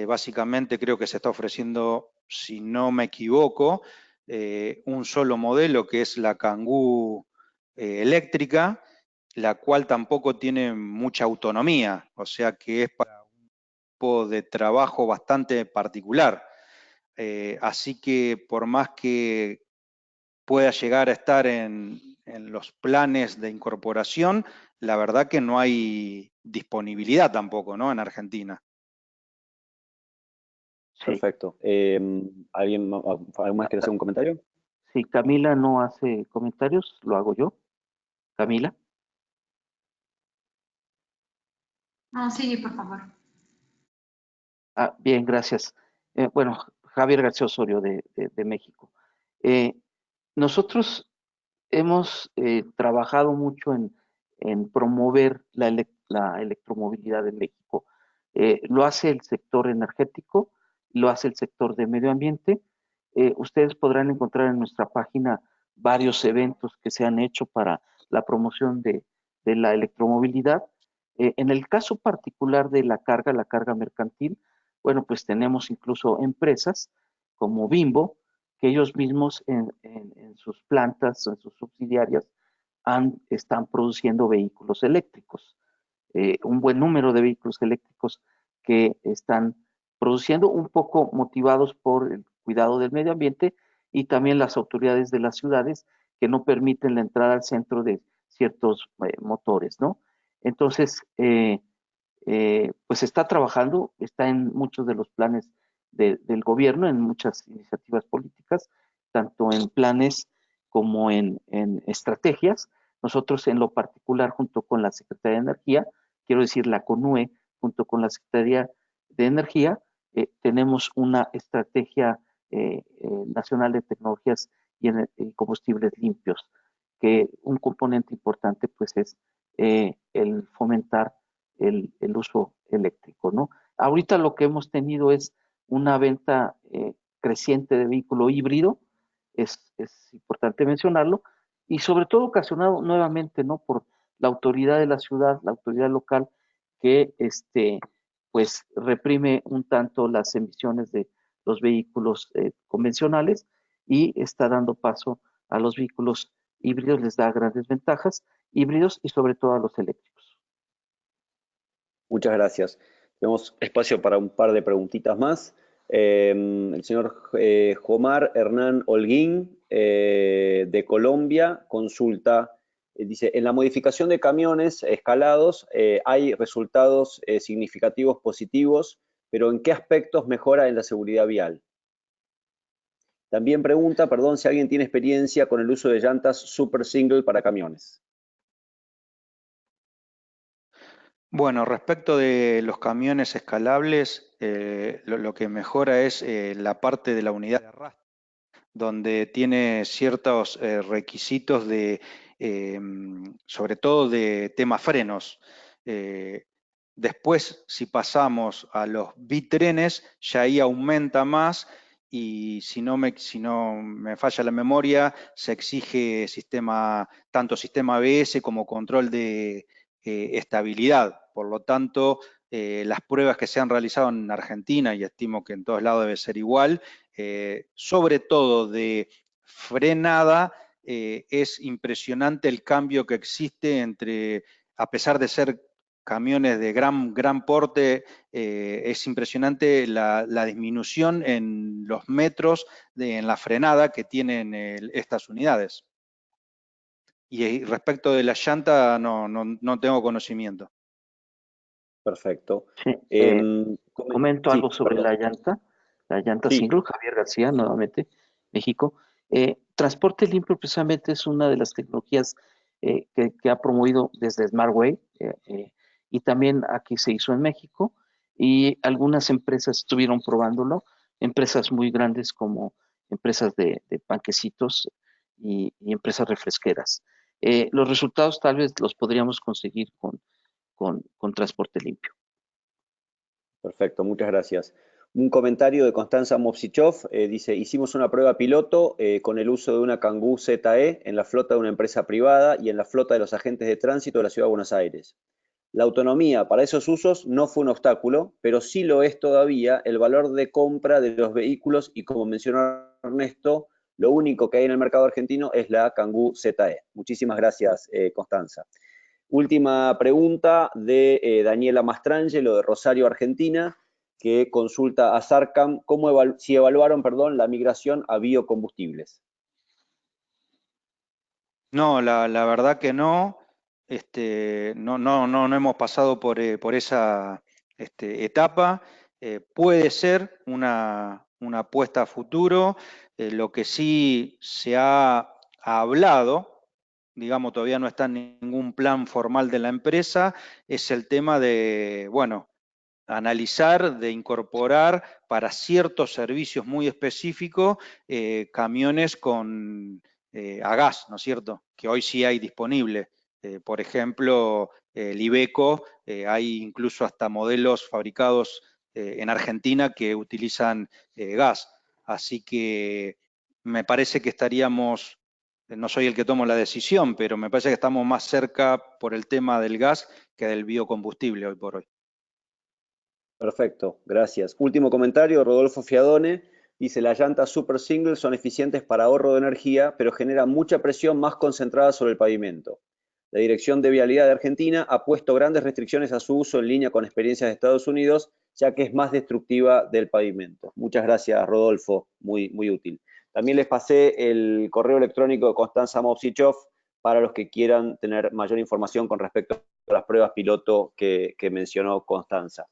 Básicamente creo que se está ofreciendo, si no me equivoco, un solo modelo que es la Kangoo eléctrica, la cual tampoco tiene mucha autonomía, o sea que es para un tipo de trabajo bastante particular. Así que por más que pueda llegar a estar en los planes de incorporación, la verdad que no hay disponibilidad tampoco, ¿no? En Argentina. Sí. Perfecto. ¿Alguien más quiere hacer un comentario? Si Camila no hace comentarios, lo hago yo. Camila. No, sigue, por favor. Bien, gracias. Bueno, Javier García Osorio de México. Nosotros hemos trabajado mucho en promover la electromovilidad en México. Lo hace el sector energético, lo hace el sector de medio ambiente. Ustedes podrán encontrar en nuestra página varios eventos que se han hecho para la promoción de la electromovilidad. En el caso particular de la carga mercantil, bueno, pues tenemos incluso empresas como Bimbo, que ellos mismos en sus plantas, en sus subsidiarias, están produciendo vehículos eléctricos. Un buen número de vehículos eléctricos que están produciendo, un poco motivados por el cuidado del medio ambiente y también las autoridades de las ciudades que no permiten la entrada al centro de ciertos motores, ¿no? Entonces, pues está trabajando, está en muchos de los planes del gobierno, en muchas iniciativas políticas, tanto en planes como en estrategias. Nosotros en lo particular, junto con la Secretaría de Energía, quiero decir la CONUE, junto con la Secretaría de Energía, tenemos una estrategia nacional de tecnologías y combustibles limpios, que un componente importante pues es el fomentar el uso eléctrico, ¿no? Ahorita lo que hemos tenido es una venta creciente de vehículo híbrido, es importante mencionarlo, y sobre todo ocasionado nuevamente, ¿no? Por la autoridad de la ciudad, la autoridad local, que pues reprime un tanto las emisiones de los vehículos convencionales y está dando paso a los vehículos híbridos, les da grandes ventajas, híbridos y sobre todo a los eléctricos. Muchas gracias. Tenemos espacio para un par de preguntitas más. El señor Jomar Hernán Holguín, de Colombia, consulta, dice, en la modificación de camiones escalados hay resultados significativos positivos, pero ¿en qué aspectos mejora en la seguridad vial? También pregunta, perdón, si alguien tiene experiencia con el uso de llantas super single para camiones. Bueno, respecto de los camiones escalables, lo que mejora es la parte de la unidad de arrastre, donde tiene ciertos requisitos de, sobre todo de tema frenos. Después, si pasamos a los bitrenes, ya ahí aumenta más y si no me falla la memoria, se exige tanto sistema ABS como control de estabilidad. Por lo tanto, las pruebas que se han realizado en Argentina, y estimo que en todos lados debe ser igual, sobre todo de frenada, es impresionante el cambio que existe entre, a pesar de ser camiones de gran porte, es impresionante la disminución en los metros en la frenada que tienen estas unidades. Y respecto de la llanta, no tengo conocimiento. Perfecto. Sí, comento Sí, algo sobre perdón. la llanta Sí, single, Javier García, nuevamente, México. Transporte limpio precisamente es una de las tecnologías que ha promovido desde SmartWay, y también aquí se hizo en México, y algunas empresas estuvieron probándolo, empresas muy grandes como empresas de panquecitos y empresas refresqueras. Los resultados tal vez los podríamos conseguir con transporte limpio. perfecto, muchas gracias. Un comentario de Constanza Movsichov, dice, hicimos una prueba piloto con el uso de una Kangoo ZE en la flota de una empresa privada y en la flota de los agentes de tránsito de la Ciudad de Buenos Aires. La autonomía para esos usos no fue un obstáculo, pero sí lo es todavía el valor de compra de los vehículos y, como mencionó Ernesto, lo único que hay en el mercado argentino es la Kangoo ZE. Muchísimas gracias, Constanza. Última pregunta de Daniela Mastrangelo de Rosario, Argentina, que consulta a Sarcam si evaluaron, la migración a biocombustibles. No, la verdad que no. No hemos pasado por esa etapa. Puede ser una apuesta a futuro. Lo que sí se ha hablado, digamos, todavía no está en ningún plan formal de la empresa, es el tema de, bueno, analizar, de incorporar para ciertos servicios muy específicos camiones a gas, ¿no es cierto? Que hoy sí hay disponible. Por ejemplo, el Iveco, hay incluso hasta modelos fabricados en Argentina que utilizan gas. Así que me parece que estaríamos, no soy el que tomo la decisión, pero me parece que estamos más cerca por el tema del gas que del biocombustible hoy por hoy. Perfecto, gracias. Último comentario, Rodolfo Fiadone, dice, las llantas Super Single son eficientes para ahorro de energía, pero generan mucha presión más concentrada sobre el pavimento. La Dirección de Vialidad de Argentina ha puesto grandes restricciones a su uso en línea con experiencias de Estados Unidos, ya que es más destructiva del pavimento. Muchas gracias, Rodolfo, muy útil. También les pasé el correo electrónico de Constanza Movsichov para los que quieran tener mayor información con respecto a las pruebas piloto que mencionó Constanza.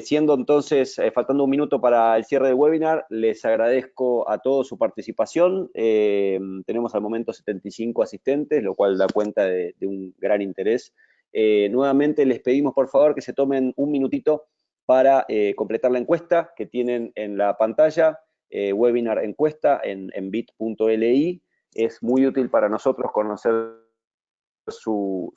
Siendo entonces, faltando un minuto para el cierre del webinar, les agradezco a todos su participación. Tenemos al momento 75 asistentes, lo cual da cuenta de un gran interés. Nuevamente les pedimos por favor que se tomen un minutito para completar la encuesta que tienen en la pantalla, webinar encuesta en bit.li. Es muy útil para nosotros conocer su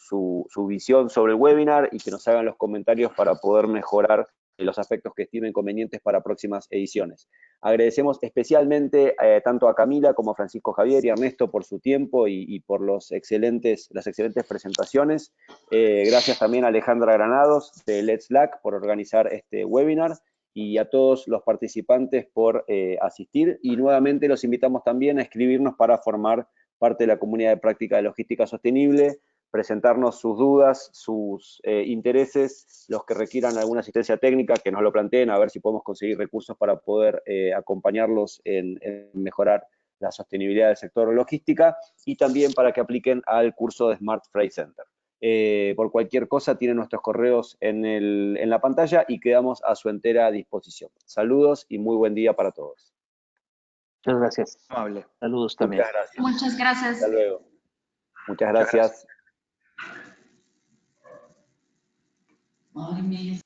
visión sobre el webinar y que nos hagan los comentarios para poder mejorar los aspectos que estimen convenientes para próximas ediciones. Agradecemos especialmente tanto a Camila como a Francisco Javier y a Ernesto por su tiempo y por las excelentes presentaciones. Gracias también a Alejandra Granados de Let's Slack por organizar este webinar y a todos los participantes por asistir. Y nuevamente los invitamos también a escribirnos para formar parte de la comunidad de práctica de logística sostenible, presentarnos sus dudas, sus intereses, los que requieran alguna asistencia técnica, que nos lo planteen, a ver si podemos conseguir recursos para poder acompañarlos en mejorar la sostenibilidad del sector logística y también para que apliquen al curso de Smart Freight Center. Por cualquier cosa tienen nuestros correos en la pantalla y quedamos a su entera disposición. Saludos y muy buen día para todos. Muchas gracias. Amable. Saludos también. Muchas gracias. Muchas gracias. Hasta luego. Muchas gracias. Ay,